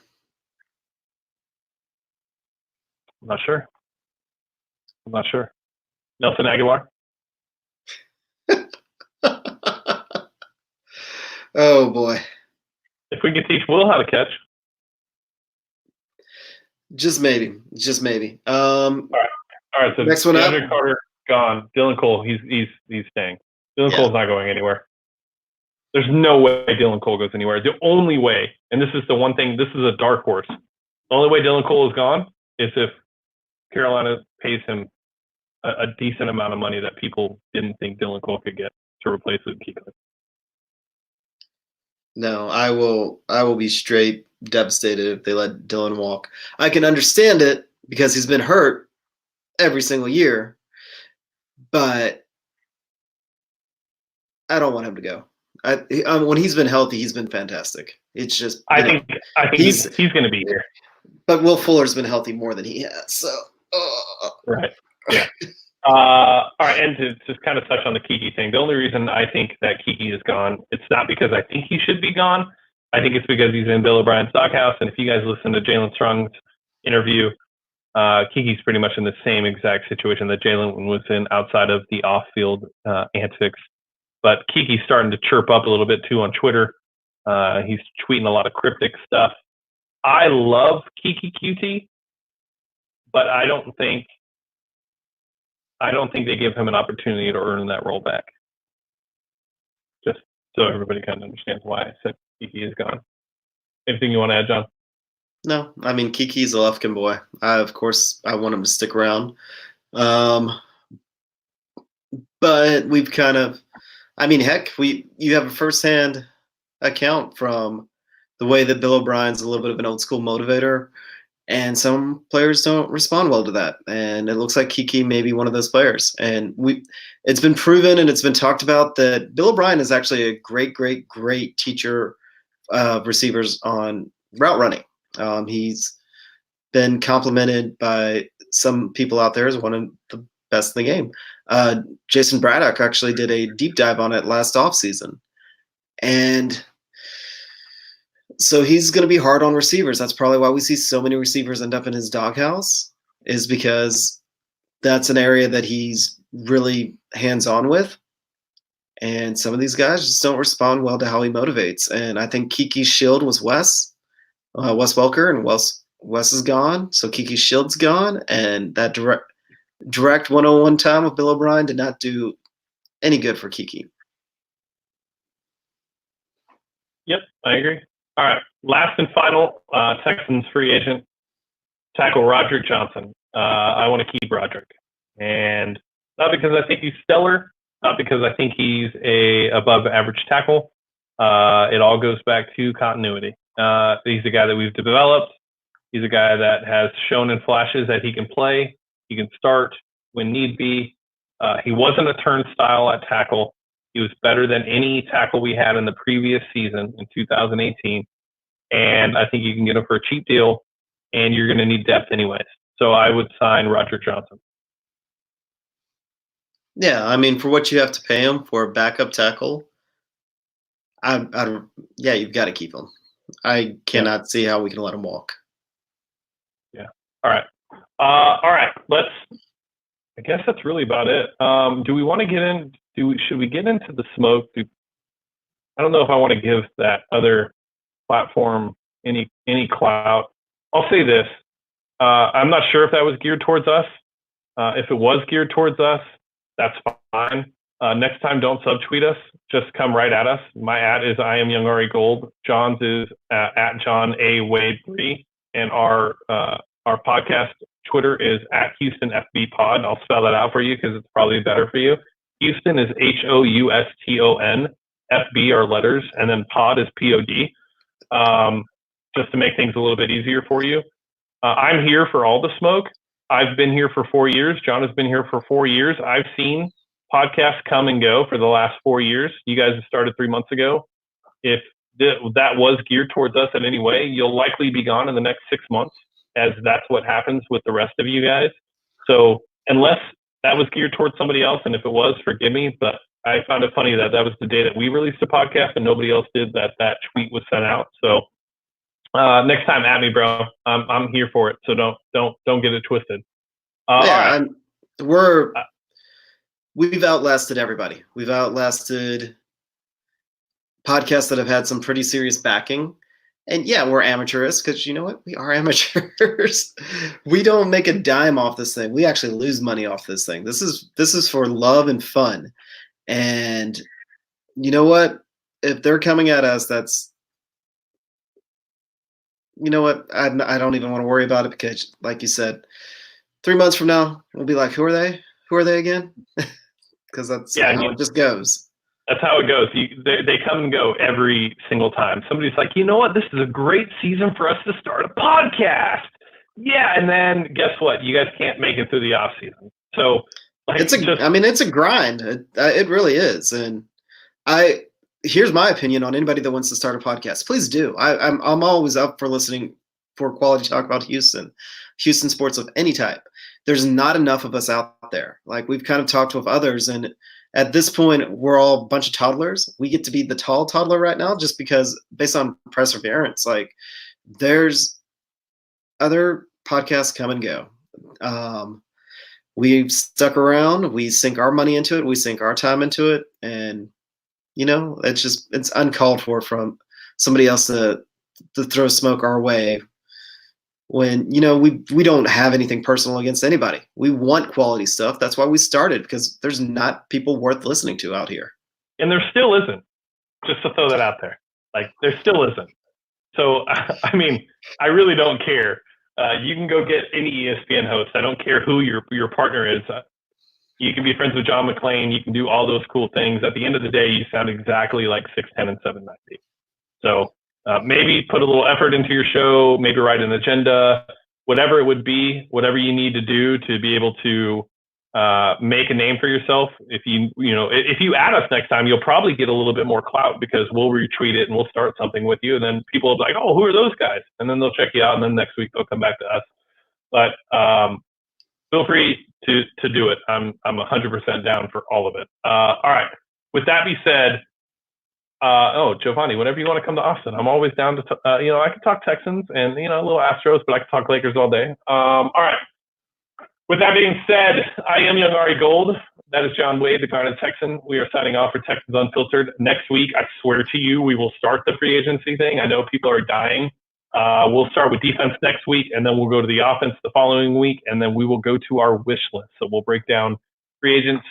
I'm not sure. Nelson Aguilar? Oh, boy. If we could teach Will how to catch. Just maybe. All right. So next one up. DeAndre Carter gone. Dylan Cole, he's staying. Dylan Cole's not going anywhere. There's no way Dylan Cole goes anywhere. The only way, and this is the one thing, this is a dark horse. The only way Dylan Cole is gone is if Carolina pays him a decent amount of money that people didn't think Dylan Cole could get to replace Kiko. No, I will be straight devastated if they let Dylan walk. I can understand it because he's been hurt every single year, but I don't want him to go. When he's been healthy, he's been fantastic. It's just I think he's going to be here. But Will Fuller's been healthy more than he has. So right, yeah. All right, and to just kind of touch on the Kiki thing, the only reason I think that Kiki is gone, it's not because I think he should be gone. I think it's because he's in Bill O'Brien's doghouse. And if you guys listen to Jalen Strong's interview, Kiki's pretty much in the same exact situation that Jalen was in outside of the off-field antics. But Kiki's starting to chirp up a little bit too on Twitter. He's tweeting a lot of cryptic stuff. I love Kiki QT, but I don't think they give him an opportunity to earn that role back. Just so everybody kind of understands why I said Kiki is gone. Anything you want to add, John? No, I mean, Kiki's a Lufkin boy. Of course, I want him to stick around. But we've kind of, I mean, heck, you have a firsthand account from the way that Bill O'Brien's a little bit of an old school motivator. And some players don't respond well to that. And it looks like Kiki may be one of those players. And it's been proven and it's been talked about that Bill O'Brien is actually a great, great, great teacher of receivers on route running. He's been complimented by some people out there as one of the best in the game. Jason Braddock actually did a deep dive on it last offseason. And so he's going to be hard on receivers. That's probably why we see so many receivers end up in his doghouse, is because that's an area that he's really hands-on with. And some of these guys just don't respond well to how he motivates. And I think Kiki's shield was Wes Welker, and Wes is gone. So Kiki's shield's gone. And that direct one-on-one time with Bill O'Brien did not do any good for Kiki. Yep, I agree. All right, last and final, Texans free agent, tackle Roderick Johnson. I want to keep Roderick. And not because I think he's stellar, not because I think he's a above average tackle. It all goes back to continuity. He's a guy that we've developed. He's a guy that has shown in flashes that he can play. He can start when need be. He wasn't a turnstile at tackle. He was better than any tackle we had in the previous season in 2018. And I think you can get him for a cheap deal, and you're going to need depth anyways. So I would sign Roderick Johnson. Yeah, I mean, for what you have to pay him for a backup tackle, yeah, you've got to keep him. I cannot see how we can let him walk. Yeah. All right. All right. I guess that's really about it. Do we want to get in? Should we get into the smoke? I don't know if I want to give that other platform any clout. I'll say this. I'm not sure if that was geared towards us. If it was geared towards us, that's fine. Next time, don't subtweet us. Just come right at us. My @ is I am Young Ari Gold. John's is at John A Wade 3, and our podcast Twitter is at Houston FB Pod. I'll spell that out for you because it's probably better for you. Houston is HOUSTON. FB are letters, and then Pod is POD. Just to make things a little bit easier for you. I'm here for all the smoke. I've been here for 4 years. John has been here for 4 years. I've seen podcasts come and go for the last 4 years. You guys have started 3 months ago. If that was geared towards us in any way, you'll likely be gone in the next 6 months, as that's what happens with the rest of you guys. So unless that was geared towards somebody else, and if it was, forgive me, but I found it funny that was the day that we released a podcast and nobody else did, that tweet was sent out. So next time at me, bro. I'm here for it. So don't get it twisted. Yeah, we've outlasted everybody. We've outlasted podcasts that have had some pretty serious backing. And yeah, we're amateurists because you know what? We are amateurs. We don't make a dime off this thing. We actually lose money off this thing. This is for love and fun. And you know what? If they're coming at us, that's, you know what? I don't even want to worry about it because, like you said, 3 months from now, we'll be like, who are they? Who are they again? Because that's how it just goes. That's how it goes. They come and go every single time. Somebody's like, you know what? This is a great season for us to start a podcast. Yeah, and then guess what? You guys can't make it through the off season. So it's a grind. It really is. And here's my opinion on anybody that wants to start a podcast. Please do. I'm always up for listening for quality talk about Houston sports of any type. There's not enough of us out there. Like, we've kind of talked with others, and at this point, we're all a bunch of toddlers. We get to be the tall toddler right now just because, based on perseverance, like, there's other podcasts come and go. We've stuck around. We sink our money into it. We sink our time into it. And, you know, it's uncalled for from somebody else to throw smoke our way when, you know, we don't have anything personal against anybody. We want quality stuff. That's why we started, because there's not people worth listening to out here. And there still isn't, just to throw that out there. Like, there still isn't. So, I mean, I really don't care. You can go get any ESPN host. I don't care who your partner is. You can be friends with John McClain. You can do all those cool things. At the end of the day, you sound exactly like 6'10" and 790. So maybe put a little effort into your show, maybe write an agenda, whatever it would be, whatever you need to do to be able to make a name for yourself. If you add us next time, you'll probably get a little bit more clout because we'll retweet it and we'll start something with you. And then people will be like, oh, who are those guys? And then they'll check you out. And then next week they'll come back to us. But feel free to do it. I'm 100% down for all of it. All right. With that being said, Giovanni, whenever you want to come to Austin, I'm always down to, I can talk Texans and, a little Astros, but I can talk Lakers all day. All right. With that being said, I am Young Ari Gold. That is John Wade, the Garnet Texan. We are signing off for Texans Unfiltered. Next week, I swear to you, we will start the free agency thing. I know people are dying. We'll start with defense next week, and then we'll go to the offense the following week, and then we will go to our wish list. So we'll break down free agents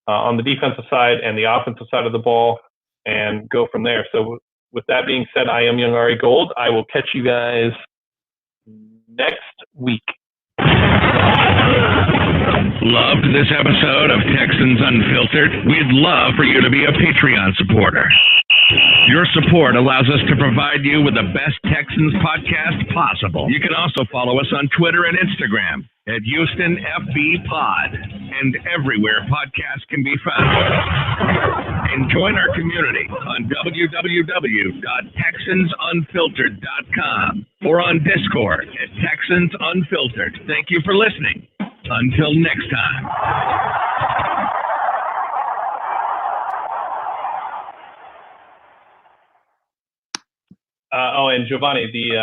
on the defensive side and the offensive side of the ball and go from there. So with that being said, I am Young Ari Gold. I will catch you guys next week. Loved this episode of Texans Unfiltered? We'd love for you to be a Patreon supporter. Your support allows us to provide you with the best Texans podcast possible. You can also follow us on Twitter and Instagram at HoustonFBPod and everywhere podcasts can be found. And join our community on www.texansunfiltered.com or on Discord at Texans Unfiltered. Thank you for listening. Until next time. And Giovanni, the